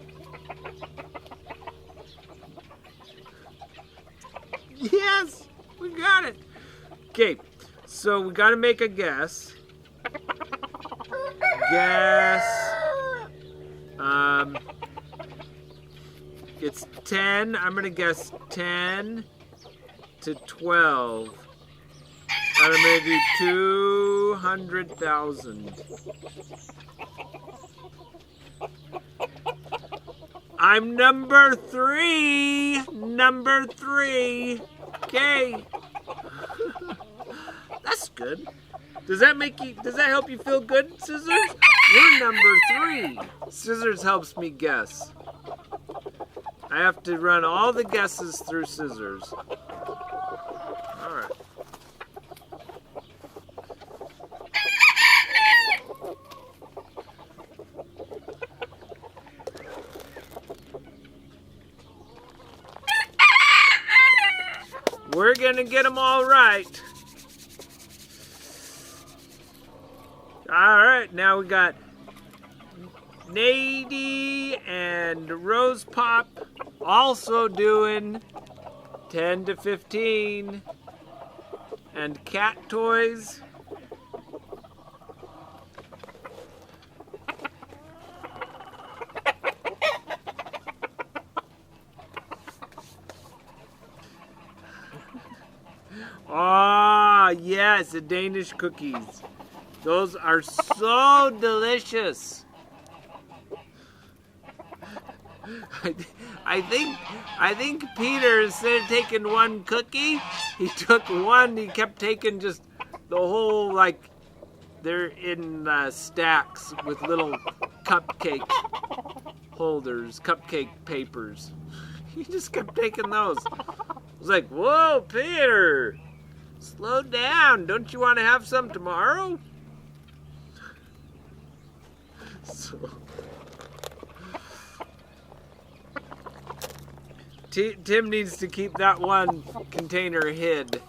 S4: Yes, we got it. Okay, so we got to make a guess. It's 10. I'm gonna guess 10 to 12. And I'm gonna do 200,000. I'm number 3. Number 3. Okay. That's good. Does that help you feel good, Scissors? We're number 3. Scissors helps me guess. I have to run all the guesses through Scissors. All right. We're gonna get them all right. All right, now we got Nady and Rose Pop also doing 10 to 15. And Cat Toys. Ah, yes, the Danish cookies. Those are so delicious. I think Peter, instead of taking one cookie, he took one. He kept taking just the whole, like, they're in stacks with little cupcake holders, cupcake papers. He just kept taking those. I was like, whoa, Peter, slow down. Don't you want to have some tomorrow? So, Tim needs to keep that one container hid.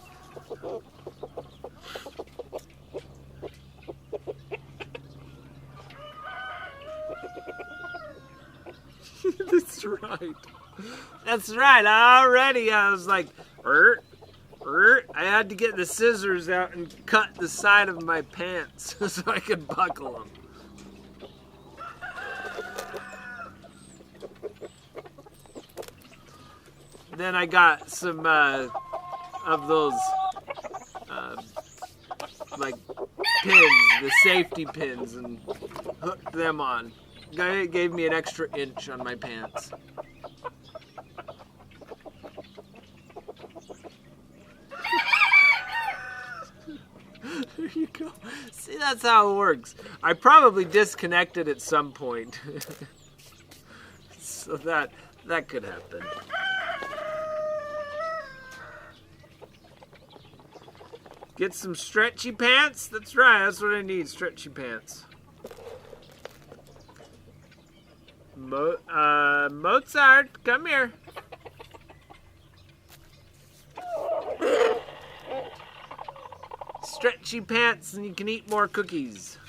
S4: That's right. That's right. Already I was like, I had to get the scissors out and cut the side of my pants so I could buckle them. Then I got some of those like pins, the safety pins, and hooked them on. Guy gave me an extra inch on my pants. There you go. See, that's how it works. I probably disconnected at some point. So that could happen. Get some stretchy pants? That's right, that's what I need, stretchy pants. Mozart, come here. Stretchy pants and you can eat more cookies.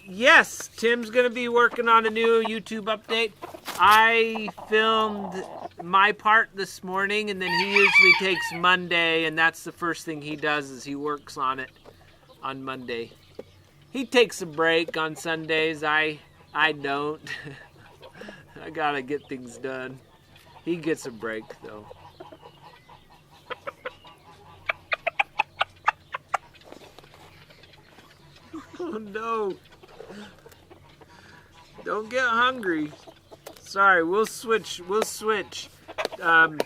S1: Yes, Tim's gonna be working on a new YouTube update. I filmed my part this morning, and then he usually takes Monday, and that's the first thing he does is he works on it on Monday. He takes a break on Sundays. I don't. I gotta get things done. He gets a break though. Oh no. Don't get hungry. Sorry, we'll switch to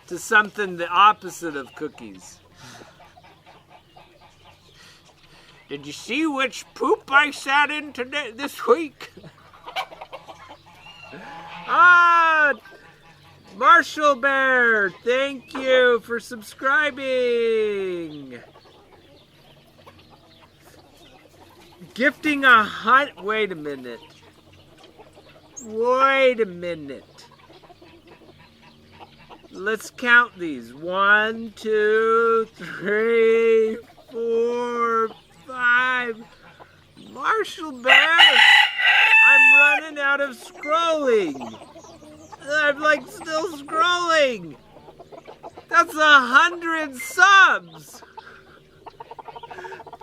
S1: something the opposite of cookies. Did you see which poop I sat in today this week? Marshall Bear, thank you for subscribing. Gifting wait a minute. Let's count these. 1, 2, 3, 4, 5. Marshall Bear, I'm running out of scrolling. I'm like still scrolling. That's 100 subs.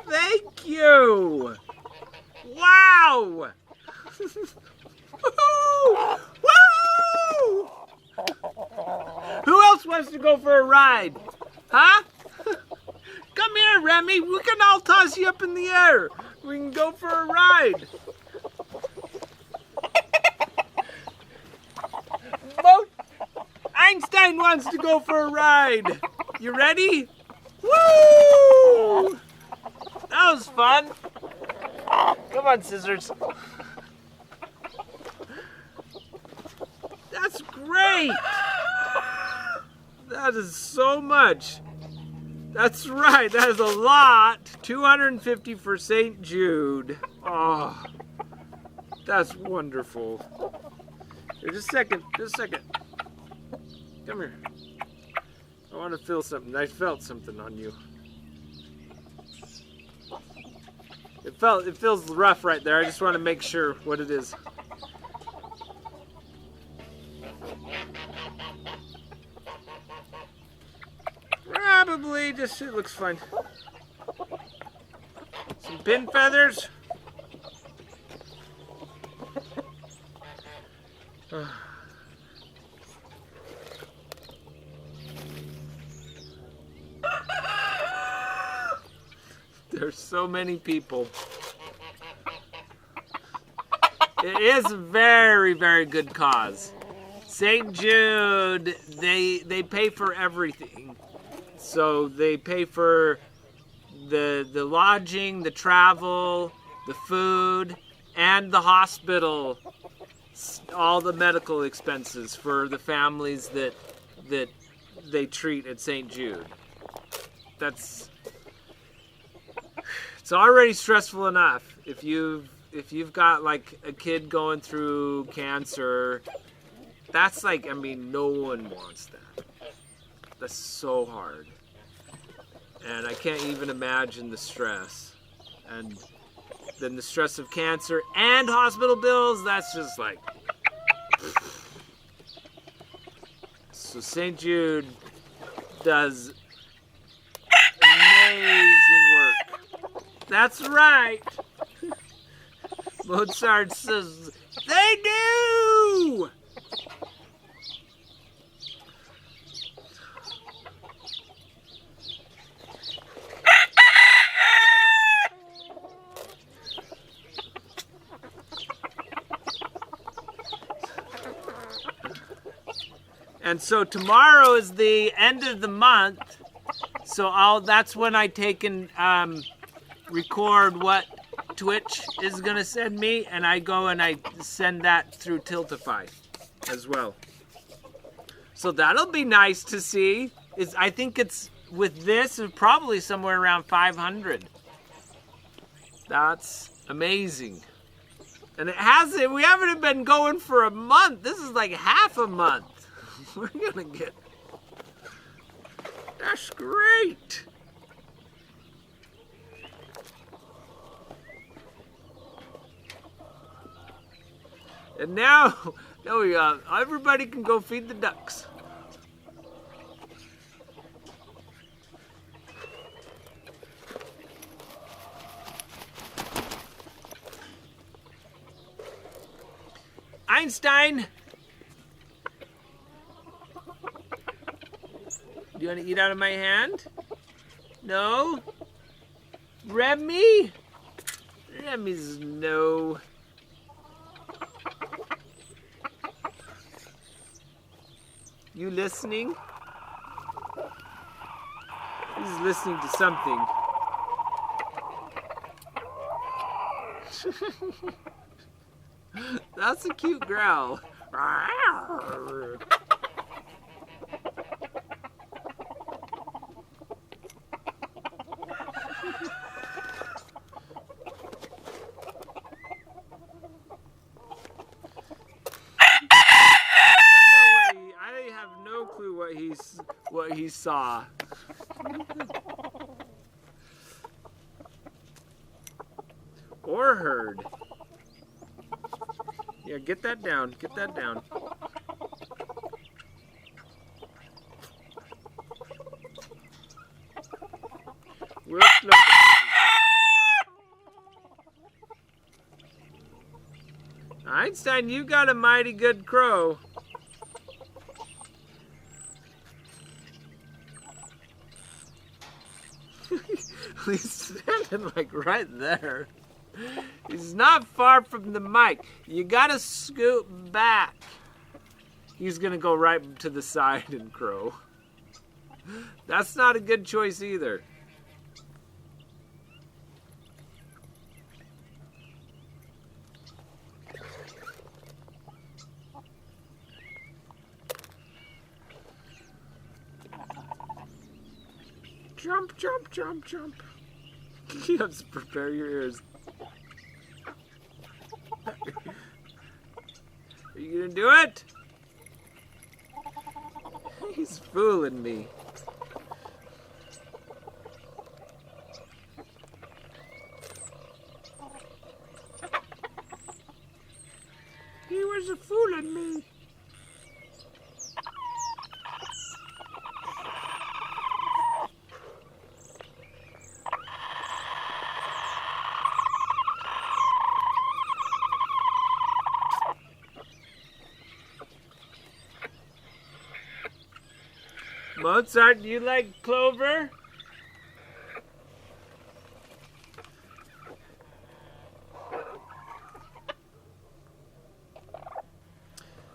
S1: Thank you. Wow. Woo! Woo! Who else wants to go for a ride? Huh? Come here, Remy. We can all toss you up in the air. We can go for a ride. Einstein wants to go for a ride. You ready? Woo! That was fun. Come on, scissors. That's great. That is so much. That's right. That is a lot. 250 for St. Jude. Oh, that's wonderful. Here, just a second. Come here. I want to feel something. I felt something on you. It feels rough right there. I just want to make sure what it is. Probably just it looks fine. Some pin feathers. There's so many people. It is a very, very good cause. St. Jude, they pay for everything. So they pay for the lodging, the travel, the food, and the hospital. All the medical expenses for the families that they treat at St. Jude. It's already stressful enough if you've got like a kid going through cancer. That's like, I mean, no one wants that. That's so hard. And I can't even imagine the stress. And then the stress of cancer and hospital bills, that's just like... So St. Jude does amazing work. That's right. Mozart says, they do! And so tomorrow is the end of the month, so that's when I take and record what Twitch is gonna send me, and I go and I send that through Tiltify as well. So that'll be nice to see. I think it's with this is probably somewhere around 500. That's amazing. And we haven't been going for a month. This is like half a month. We're gonna get... That's great.
S4: And now everybody can go feed the ducks. Einstein! Do you want to eat out of my hand? No? Remy? Remy's no. You listening? He's listening to something. That's a cute growl. I have no clue what he saw. Or heard. Yeah, get that down. Get that down. Real slow. Einstein, you got a mighty good crow. He's standing like right there. He's not far from the mic. You gotta scoot back. He's gonna go right to the side and crow. That's not a good choice either. Jump, jump, jump, jump. You have to prepare your ears. Are you gonna do it? He's fooling me. He was fooling me. Mozart, do you like clover?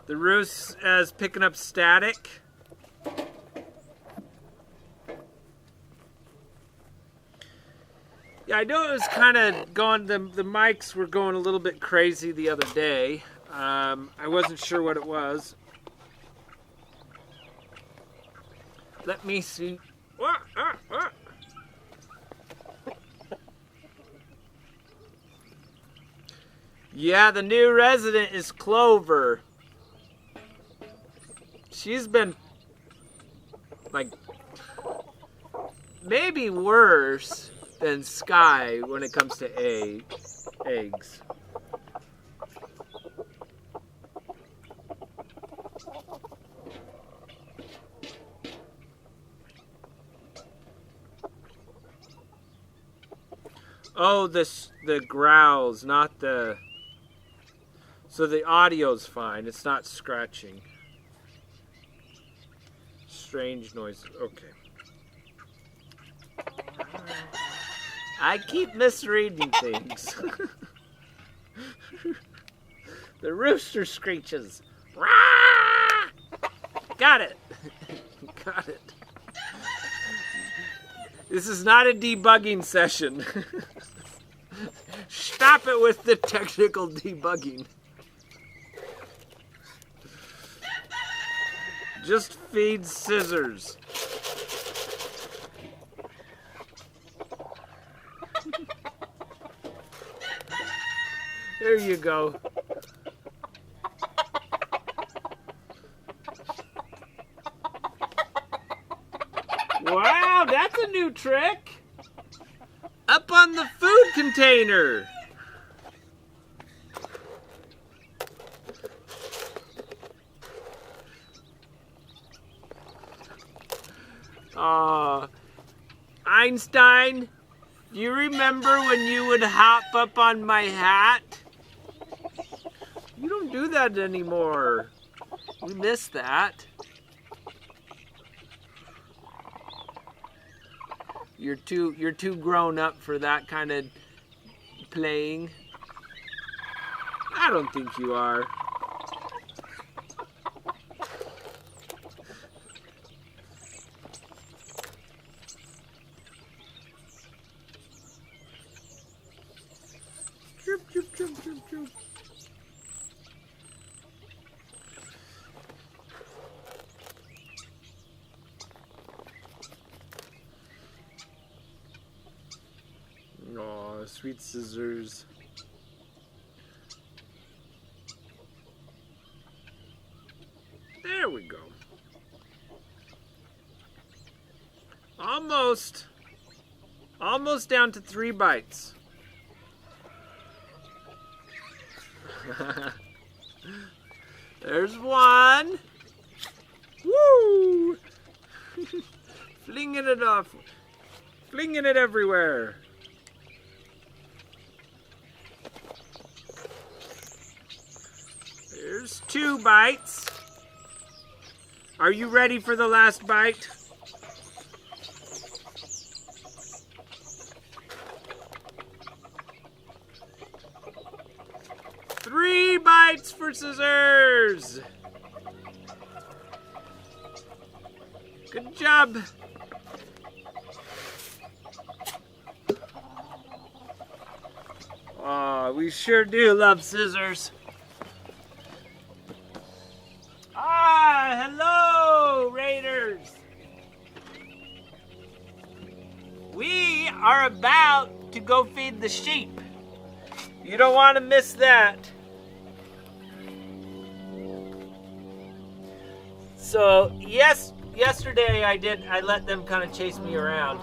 S4: The roost is picking up static. Yeah, I know it was kind of going, the mics were going a little bit crazy the other day. I wasn't sure what it was. Let me see. Yeah, the new resident is Clover. She's been, like, maybe worse than Sky when it comes to eggs. Oh, the growls, not the... So the audio's fine. It's not scratching. Strange noises. Okay. I keep misreading things. The rooster screeches. Rah! Got it. Got it. This is not a debugging session. Stop it with the technical debugging. Just feed scissors. There you go. Wow, that's a new trick. Up on the food container. Aw. Einstein, you remember when you would hop up on my hat? You don't do that anymore. We miss that. You're too grown up for that kind of playing. I don't think you are. Chirp, chirp, chirp, chirp, chirp. Aw, sweet scissors. There we go. Almost. Almost down to 3 bites. There's one. Woo! Flinging it off. Flinging it everywhere. There's 2 bites. Are you ready for the last bite? Three bites for scissors. Good job. Aw, we sure do love scissors. Hello, Raiders. We are about to go feed the sheep. You don't want to miss that. So, yesterday I let them kind of chase me around,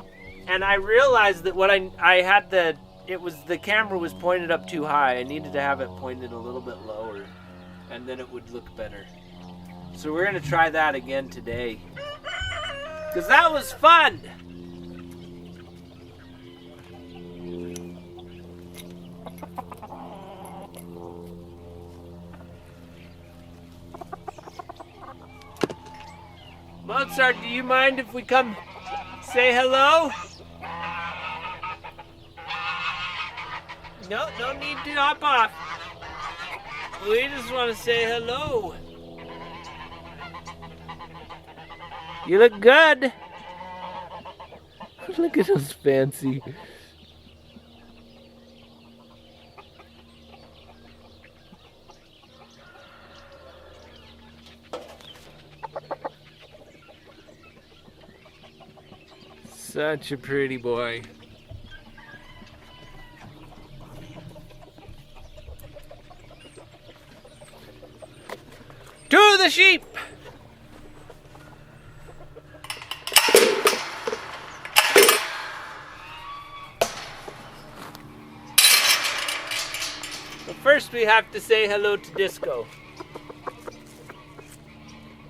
S4: and I realized that the camera was pointed up too high. I needed to have it pointed a little bit lower, and then it would look better. So we're going to try that again today. Because that was fun! Mozart, do you mind if we come say hello? No need to hop off. We just want to say hello. You look good. Look at those fancy. Such a pretty boy. To the sheep! But first we have to say hello to Disco.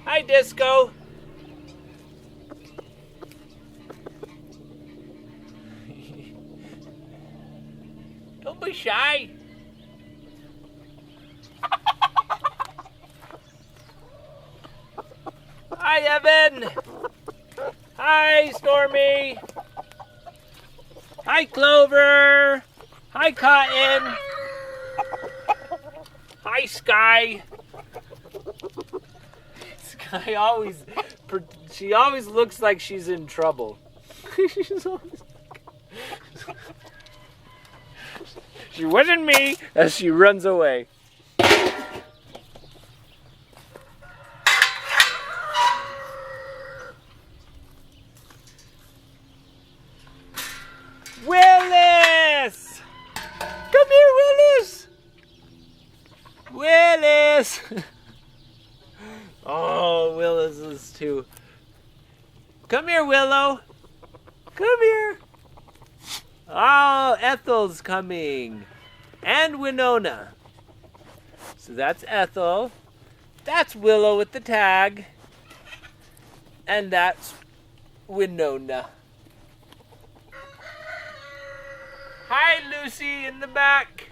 S4: Hi, Disco. Don't be shy. Hi, Evan. Hi, Stormy. Hi, Clover. Hi, Cotton. Hi, Sky. Sky she always looks like she's in trouble. She wasn't me as she runs away. Willis! Come here, Willis! Willis! Oh, Willis is too. Come here, Willow. Come here. Oh, Ethel's coming. And Winona. So that's Ethel. That's Willow with the tag. And that's
S1: Winona. Hi, Lucy, in the back.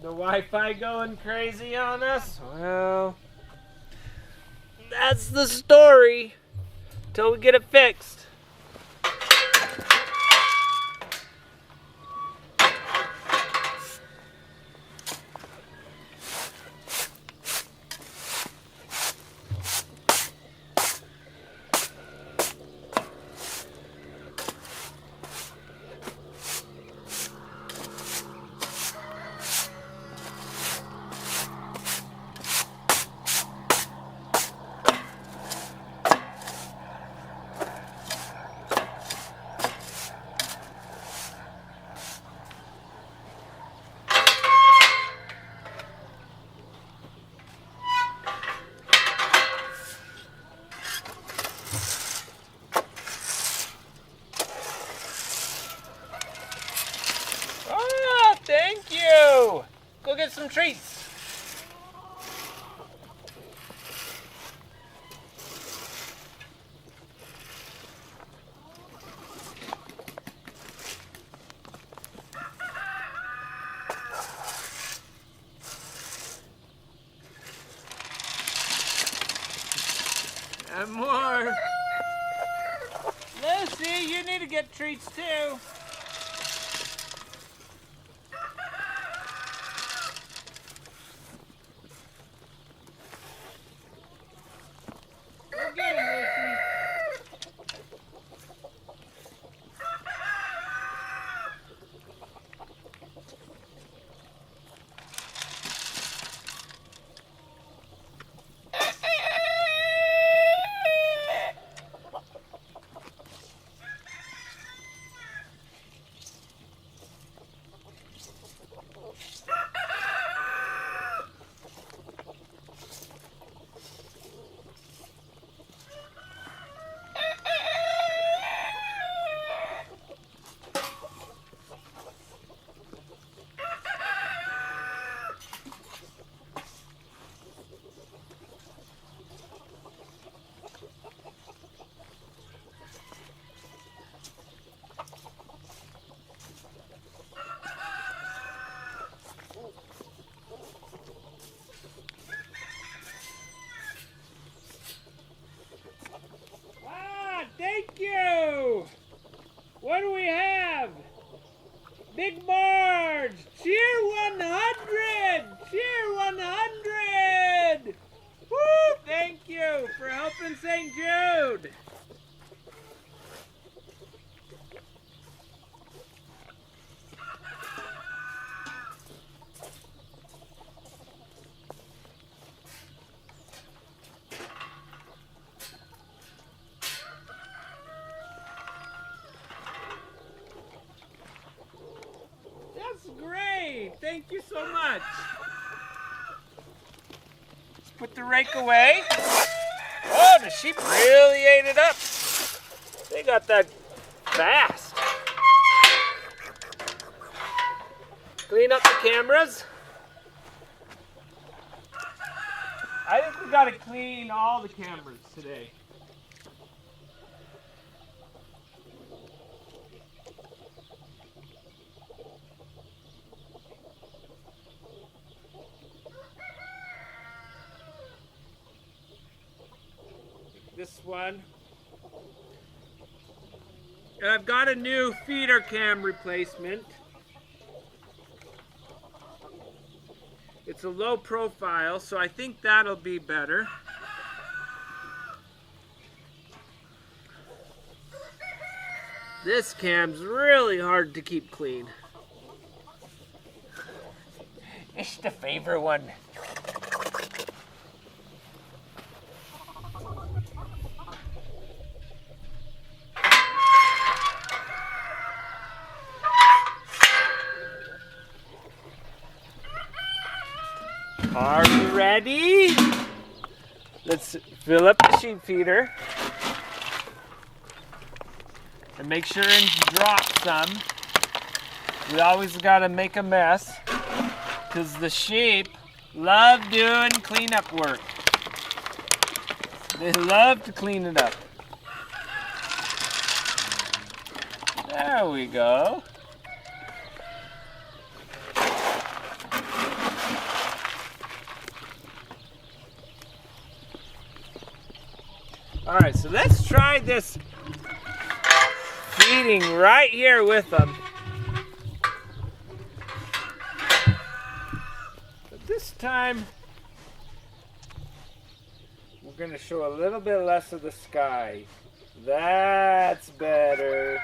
S1: The Wi-Fi going crazy on us? Well, that's the story. Till we get it fixed. Thank you! Go get some treats. And more. Lucy, you need to get treats too. Thank you! What do we have? Big Marge! Cheer 100! Cheer 100! Woo! Thank you for helping St. Jude! Great! Thank you so much. Let's put the rake away. Oh, the sheep really ate it up. They got that fast. Clean up the cameras. I think we gotta clean all the cameras today. This one. And I've got a new feeder cam replacement. It's a low profile, so I think that'll be better. This cam's really hard to keep clean. It's the favorite one. Are you ready? Let's fill up the sheep feeder. And make sure and drop some. We always gotta make a mess, because the sheep love doing cleanup work.
S4: They love to clean it up. There we go. All right, so let's try this feeding right here with them. But this time, we're going to show a little bit less of the sky. That's better.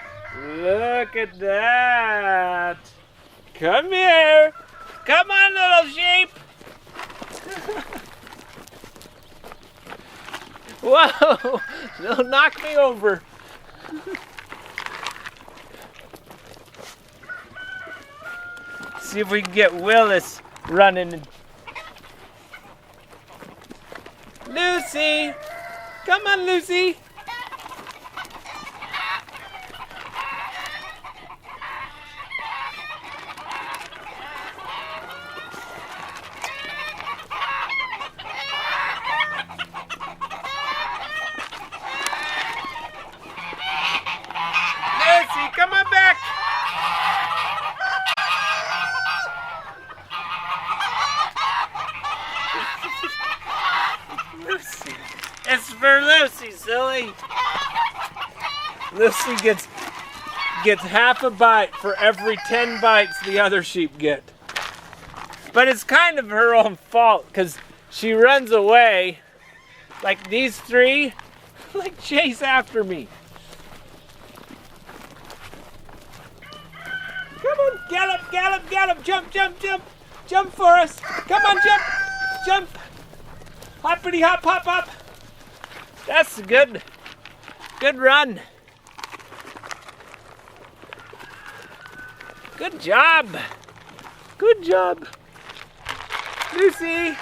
S4: Look at that. Come here. Come on, little sheep. Whoa, don't knock me over. See if we can get Willis running. Lucy, come on, Lucy. Come on back! Lucy. It's for Lucy, silly. Lucy gets half a bite for every 10 bites the other sheep get. But it's kind of her own fault because she runs away. Like these three, like chase after me. Come on, gallop, gallop, gallop, jump, jump, jump. Jump for us. Come on, jump, jump. Hoppity hop, hop, hop. That's a good run. Good job. Good job. Lucy.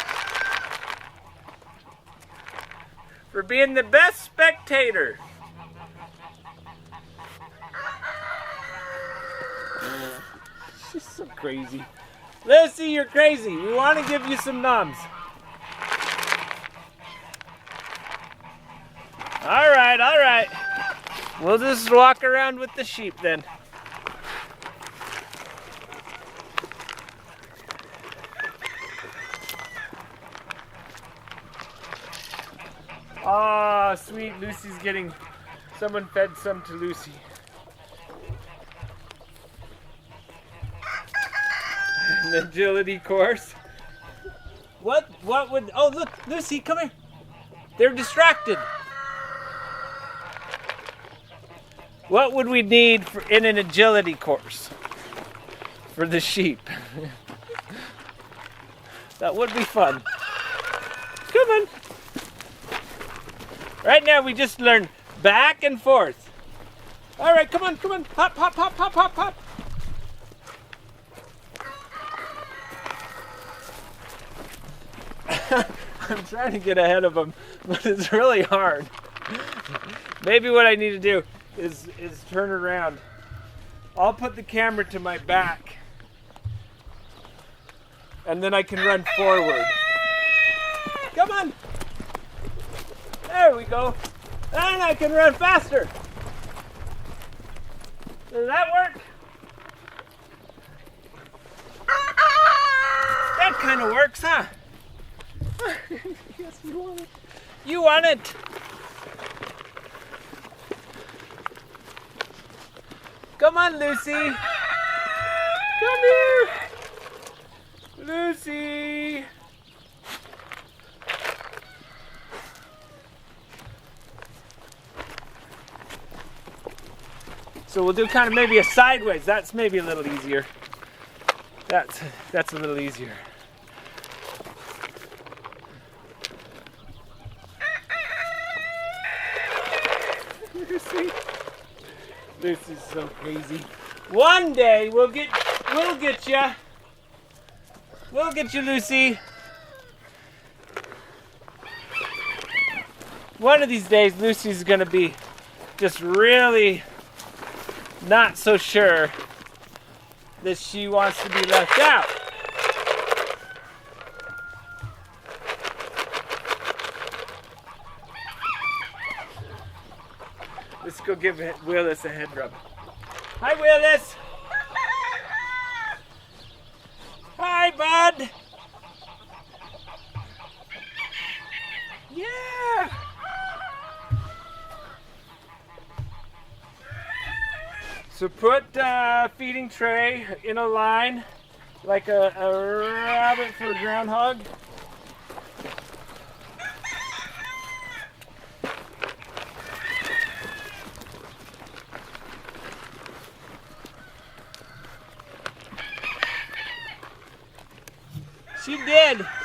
S4: For being the best spectator. She's so crazy. Lucy, you're crazy. We want to give you some noms. All right, all right. We'll just walk around with the sheep then. Ah, sweet. Lucy's getting... Someone fed some to Lucy. An agility course. What would... Oh, look, Lucy, come here. They're distracted. What would we need in an agility course for the sheep? That would be fun. Come on. Right now we just learned back and forth. All right, come on, come on. Hop, hop, hop, hop, hop, hop. I'm trying to get ahead of them, but it's really hard. Maybe what I need to do is turn around. I'll put the camera to my back, and then I can run forward. Come on. There we go. And I can run faster. Does that work? That kind of works, huh? Yes, you want it. You want it. Come on, Lucy. Come here. Lucy. So we'll do kind of maybe a sideways. That's maybe a little easier. That's a little easier. Lucy. Lucy's so crazy. One day we'll get you. We'll get you, Lucy. One of these days, Lucy's gonna be just really not so sure that she wants to be left out. go give Willis a head rub. Hi, Willis. Hi, bud. Yeah. So put feeding tray in a line like a rabbit for a groundhog.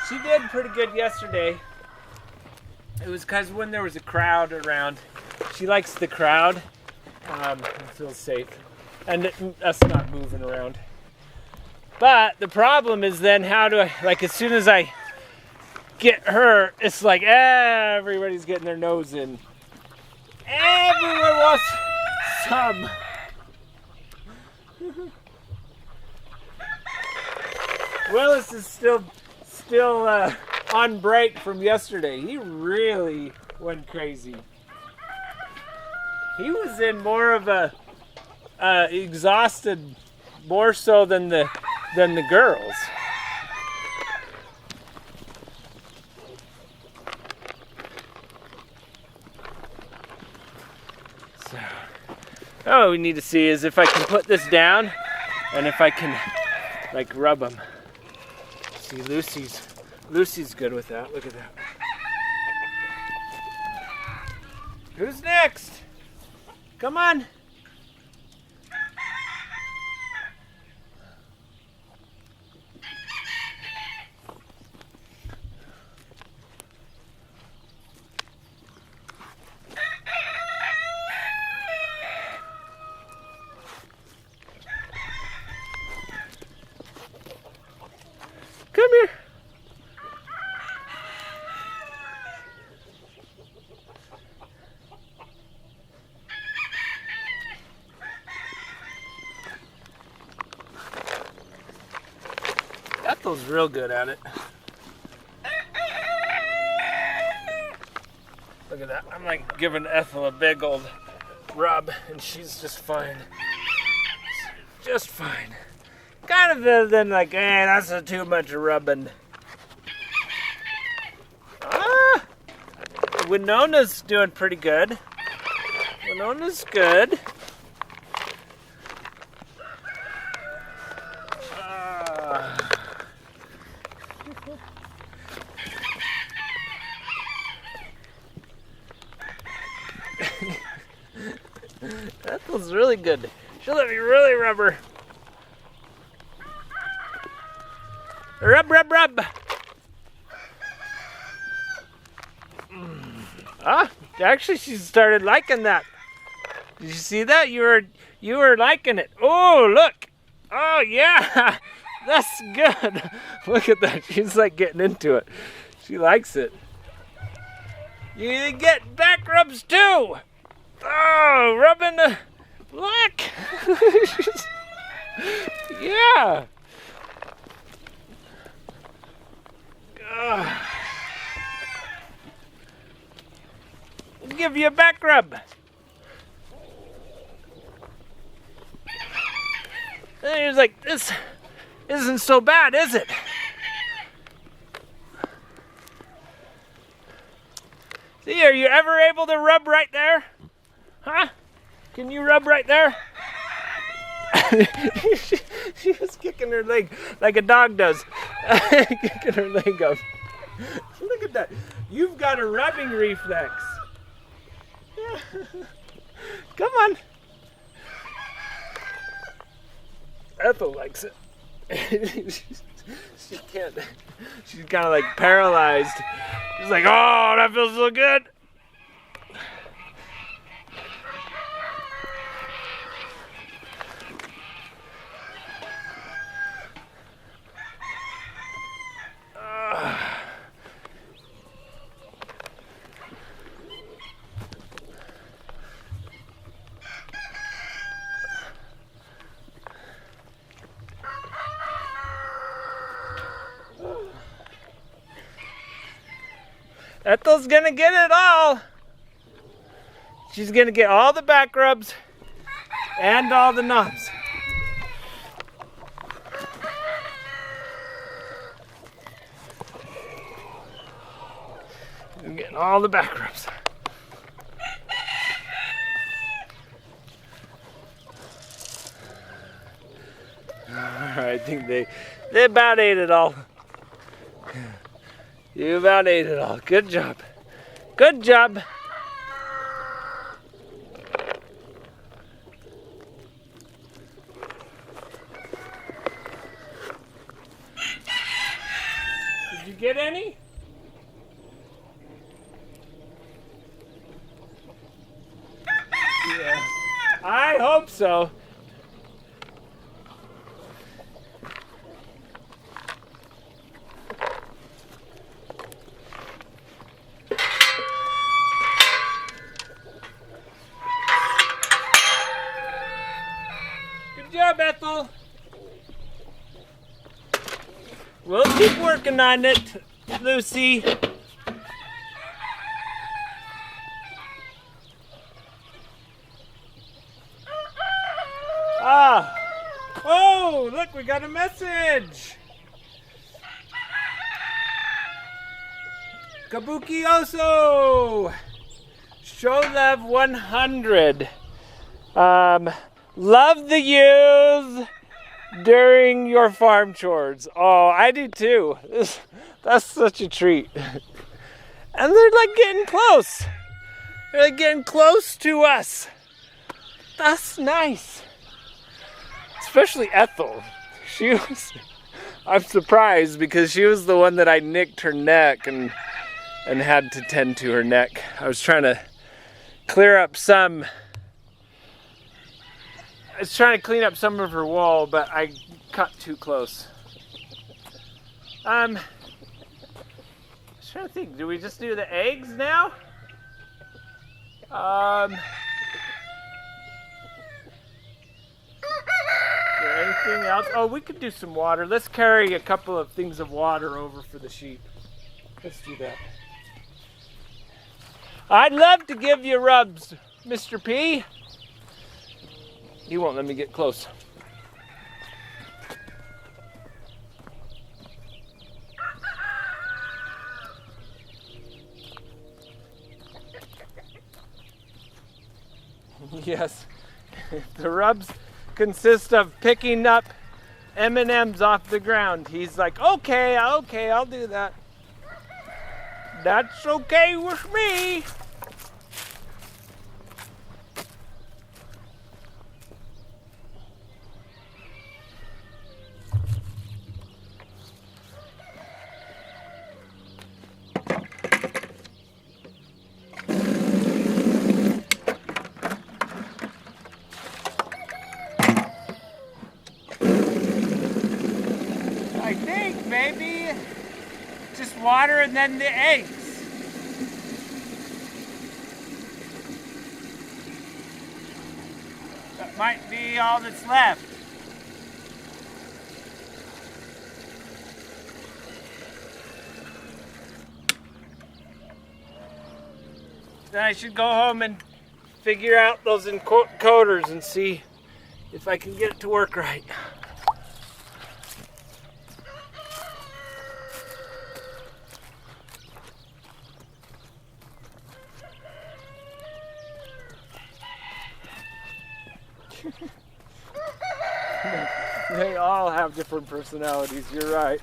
S4: She did pretty good yesterday. It was because when there was a crowd around, she likes the crowd. It feels safe. And us not moving around. But the problem is then how do I, like as soon as I get her, it's like everybody's getting their nose in. Everyone wants some. Willis is still on break from yesterday. He really went crazy. He was in more of a exhausted, more so than the girls. So, all we need to see is if I can put this down, and if I can like rub them. See, Lucy's good with that. Look at that. Who's next? Come on. Come here. Ethel's real good at it. Look at that. I'm like giving Ethel a big old rub and she's just fine. Just fine. Kind of better than like, that's too much rubbing. Winona's doing pretty good. Winona's good. That feels really good. She'll let me really rub her. Rub, rub, rub. Actually, she started liking that. Did you see that? You were liking it. Oh, look. Oh, yeah. That's good. Look at that. She's like getting into it. She likes it. You get back rubs too. Oh, rubbing the look. Yeah. We'll give you a back rub. And he was like, this isn't so bad, is it? See, are you ever able to rub right there? Huh? Can you rub right there? she was kicking her leg like a dog does. Kicking her leg up. Look at that. You've got a rubbing reflex. Yeah. Come on. Ethel likes it. She can't. She's kind of like paralyzed. She's like, oh, that feels so good. Ethel's gonna get it all. She's gonna get all the back rubs and all the knobs. I'm getting all the back rubs. Alright, I think they about ate it all. You about ate it all. Good job. Good job. Did you get any? Yeah. I hope so. Good job, Ethel. We'll keep working on it, Lucy. Ah! Oh, look, we got a message. Kabuki Oso. Show love 100. Love the ewes during your farm chores. Oh, I do too. That's such a treat. And they're like getting close. They're like getting close to us. That's nice. Especially Ethel. I'm surprised because she was the one that I nicked her neck and had to tend to her neck. I was trying to clear up some. I was trying to clean up some of her wool, but I cut too close. I was trying to think, do we just do the eggs now? Is there anything else? Oh, we could do some water. Let's carry a couple of things of water over for the sheep. Let's do that. I'd love to give you rubs, Mr. P. He won't let me get close. Yes, the rubs consist of picking up M&Ms off the ground. He's like, okay, I'll do that. That's okay with me. I think maybe just water and then the eggs. That might be all that's left. Then I should go home and figure out those encoders and see if I can get it to work right. They all have different personalities, you're right.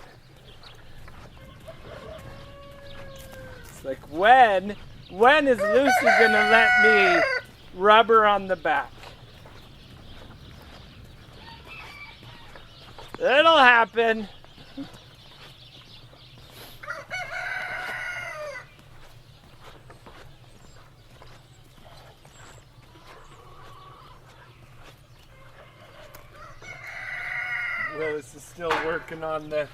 S4: It's like, when is Lucy gonna let me rub her on the back? It'll happen. Willis is still working on the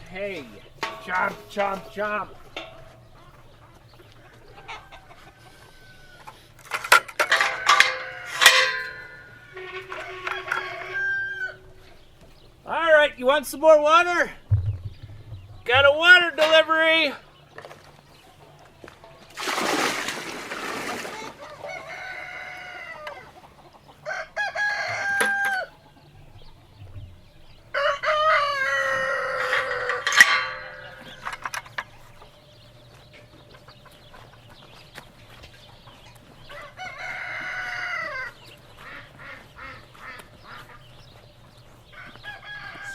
S4: hay. Chomp, chomp, chomp. All right, you want some more water? Got a water delivery.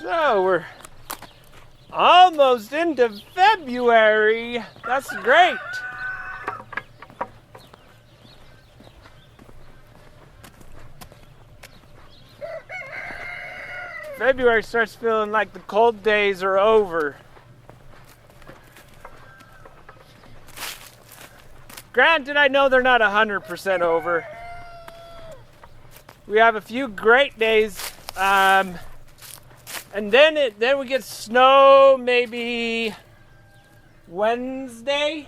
S4: So we're almost into February. That's great. February starts feeling like the cold days are over. Granted, I know they're not 100% over. We have a few great days, and then we get snow maybe Wednesday.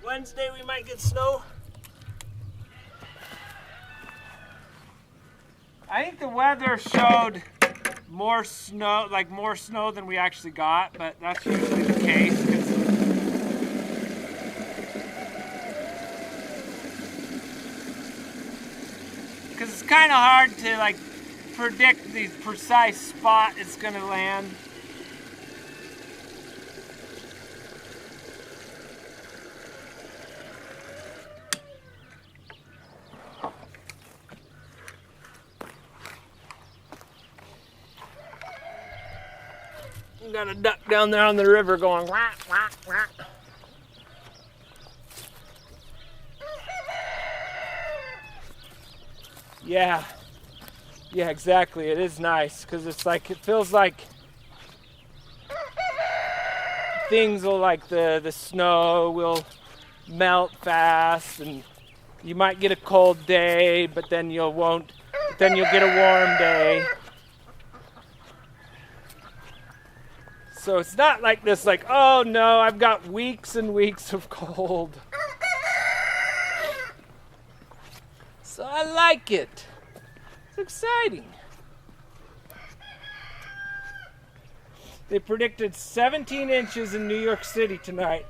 S4: Wednesday we might get snow. I think the weather showed more snow than we actually got, but that's usually the case. Because it's kind of hard to predict the precise spot it's going to land. Got a duck down there on the river going whack, whack, whack. Yeah, exactly. It is nice because it feels like things will the snow will melt fast, and you might get a cold day, but then you'll get a warm day. So it's not like this, oh no, I've got weeks and weeks of cold. So I like it. It's exciting. They predicted 17 inches in New York City tonight,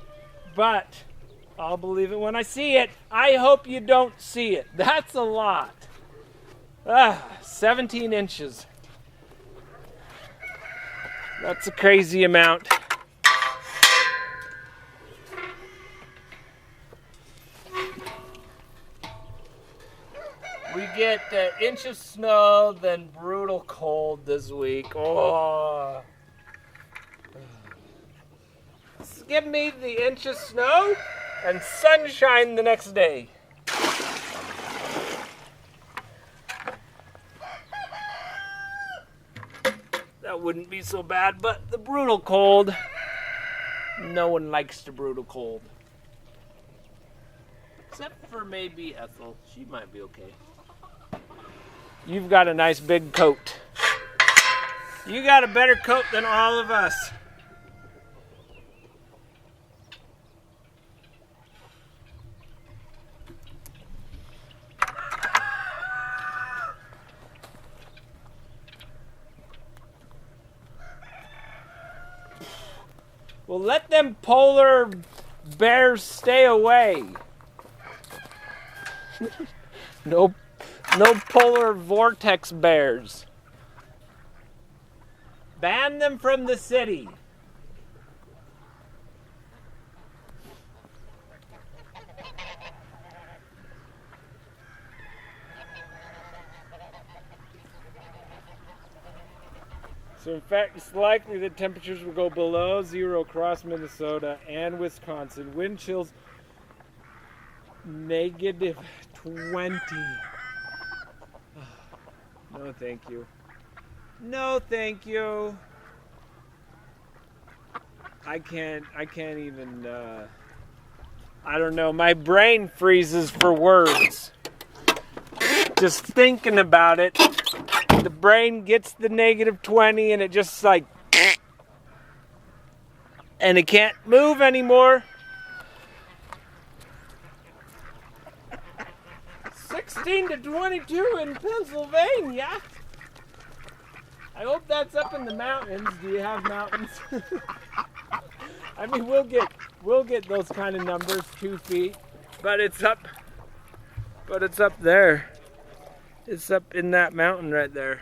S4: but I'll believe it when I see it. I hope you don't see it. That's a lot. 17 inches. That's a crazy amount. We get an inch of snow, then brutal cold this week. Oh. Give me the inch of snow and sunshine the next day. That wouldn't be so bad, but the brutal cold, no one likes the brutal cold. Except for maybe Ethel. She might be okay. You've got a nice big coat. You got a better coat than all of us. Well, let them polar bears stay away. No polar vortex bears. Ban them from the city. So in fact, it's likely that temperatures will go below zero across Minnesota and Wisconsin. Wind chills -20. No, thank you. No, thank you. I can't even, I don't know. My brain freezes for words. Just thinking about it. The brain gets the -20 and it just and it can't move anymore. 16 to 22 in Pennsylvania. I hope that's up in the mountains. Do you have mountains? I mean, we'll get those kind of numbers, 2 feet, but it's up there. It's up in that mountain right there.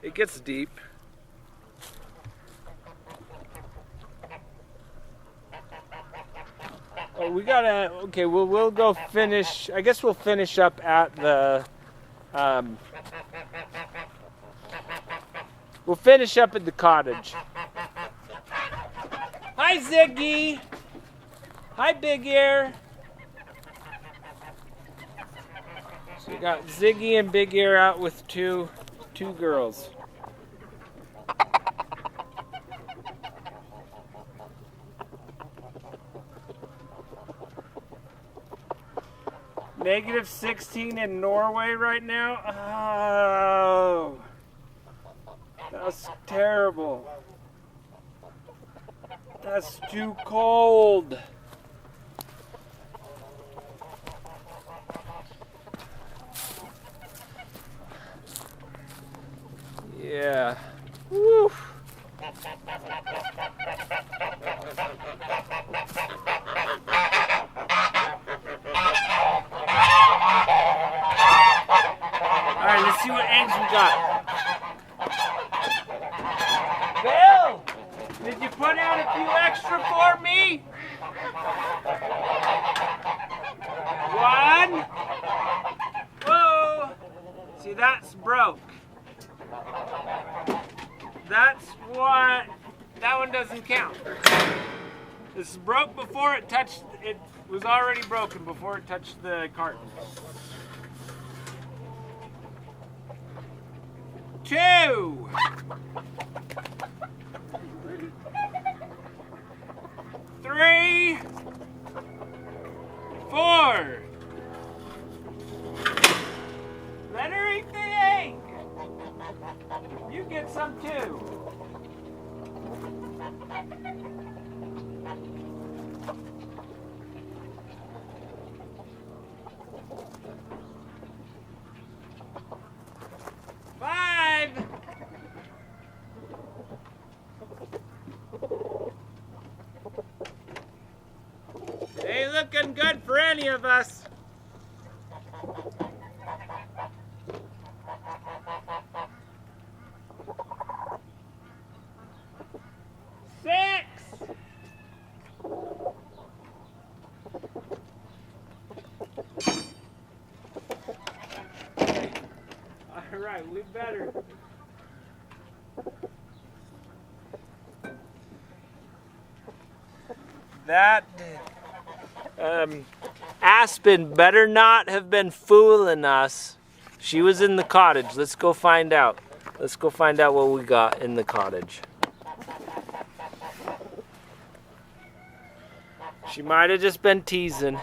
S4: It gets deep. Oh, we'll go finish. I guess we'll finish up at the We'll finish up at the cottage. Hi, Ziggy. Hi, Big Ear. So we got Ziggy and Big Ear out with two girls. -16 in Norway right now. Oh, that's terrible. That's too cold. Yeah. Woo. Alright, let's see what eggs we got. Bill! Did you put out a few extra for me? One. Whoa! See, that's broke. That's what... That one doesn't count. This is broke before it touched... It was already broken before it touched the carton. 2. 3. 4. Let her eat the egg. You get some too. Ain't looking good for any of us. All right, we better. That Aspen better not have been fooling us. She was in the cottage. Let's go find out. Let's go find out what we got in the cottage. She might have just been teasing.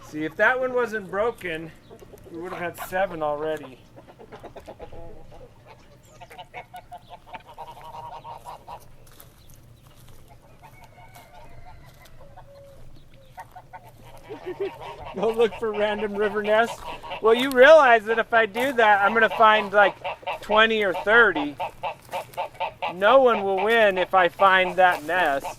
S4: See, if that one wasn't broken, we would have had 7 already. Go look for random river nests. Well, you realize that if I do that, I'm going to find like 20 or 30. No one will win if I find that nest.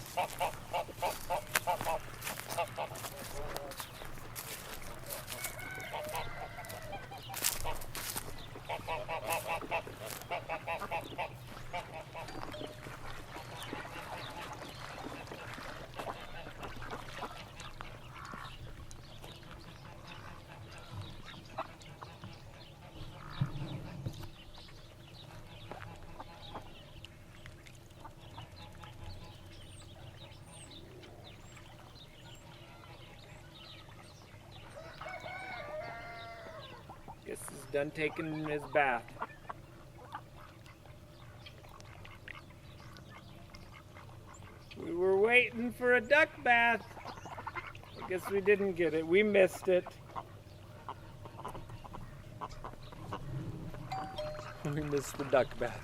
S4: Guess he's done taking his bath. We were waiting for a duck bath. I guess we didn't get it. We missed it. We missed the duck bath.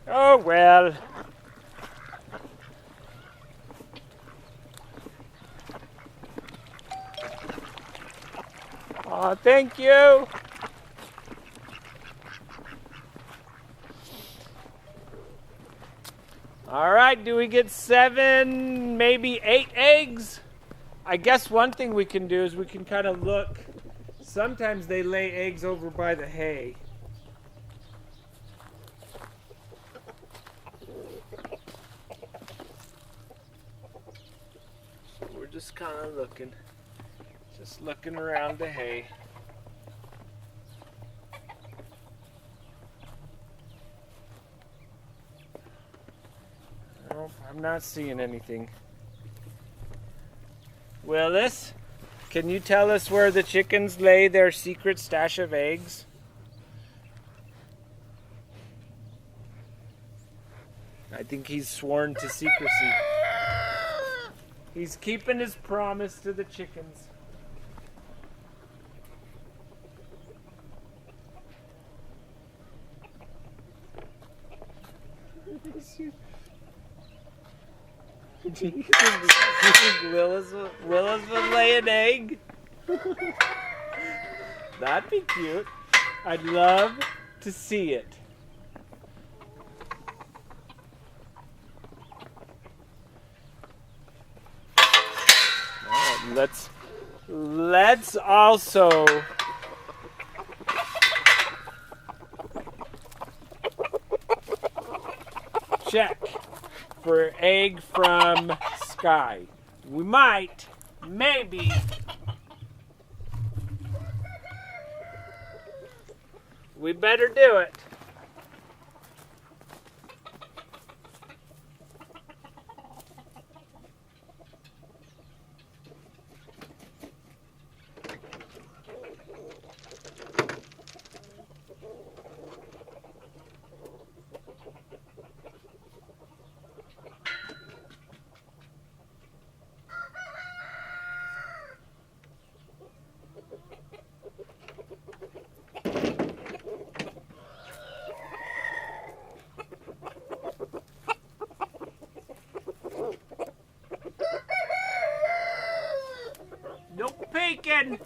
S4: Oh well. Aw, thank you. All right, do we get 7, maybe 8 eggs? I guess one thing we can do is we can kind of look. Sometimes they lay eggs over by the hay. So we're just kind of looking. Just looking around the hay. I'm not seeing anything. Willis, can you tell us where the chickens lay their secret stash of eggs? I think he's sworn to secrecy. He's keeping his promise to the chickens. Do you think Willis would lay an egg? That'd be cute. I'd love to see it. Let's also check for egg from Sky. We might, maybe. We better do it. No peeking.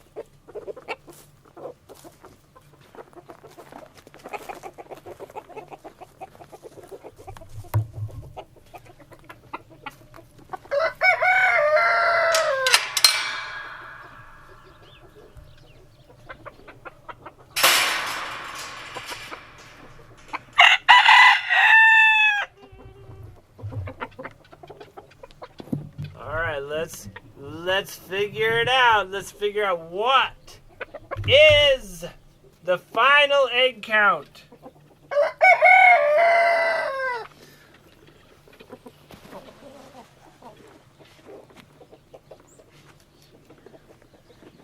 S4: All right, let's figure it out. Let's figure out what is the final egg count.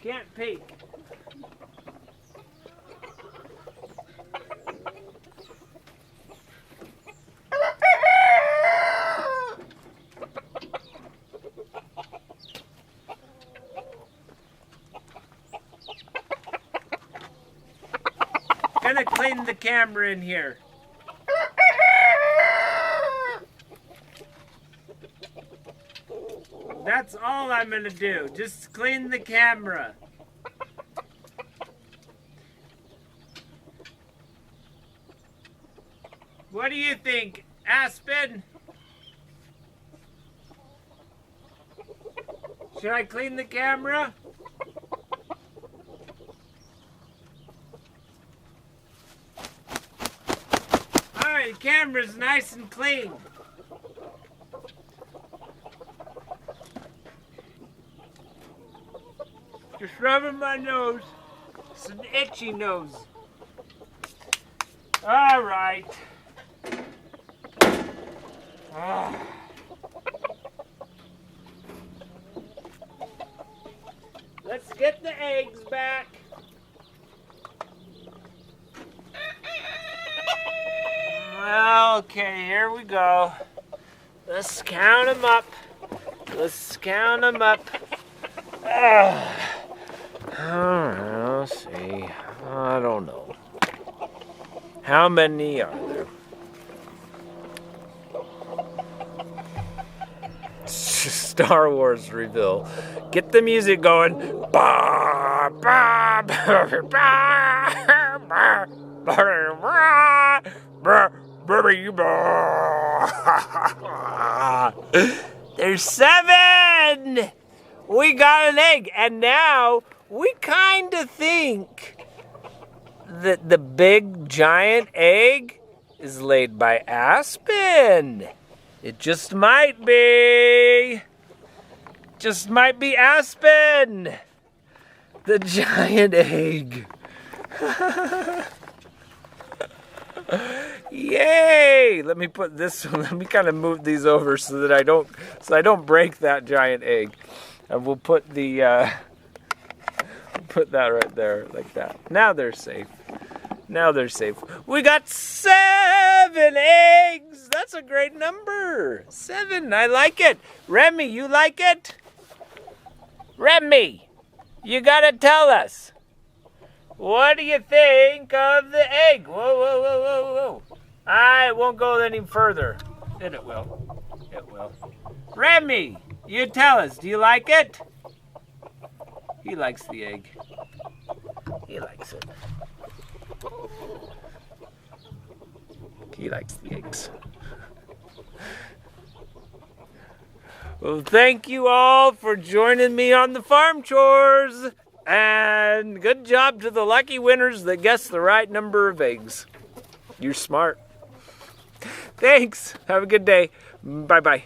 S4: Can't peek. Gonna clean the camera in here. That's all I'm gonna do. Just clean the camera. What do you think, Aspen? Should I clean the camera? Alright, the camera's nice and clean. Just rubbing my nose. It's an itchy nose. Alright. Let's get the eggs back. Okay, here we go. Let's count them up. Let's count them up. Let's see. I don't know. How many are there? Star Wars reveal. Get the music going. Ba, ba, ba, ba, ba, ba, ba, There's 7! We got an egg, and now we kind of think that the big giant egg is laid by Aspen. It just might be. Just might be Aspen. The giant egg. Yay! Let me put this. Let me kind of move these over so that I don't break that giant egg. And we'll put the put that right there like that. Now they're safe. Now they're safe. We got 7 eggs. That's a great number. 7. I like it. Remy, you like it? Remy, you gotta tell us. What do you think of the egg? Whoa, whoa, whoa, whoa, whoa. I won't go any further. It will. It will. Remy, you tell us. Do you like it? He likes the egg. He likes it. He likes the eggs. Well, thank you all for joining me on the Farm Chores. And good job to the lucky winners that guessed the right number of eggs. You're smart. Thanks. Have a good day. Bye-bye.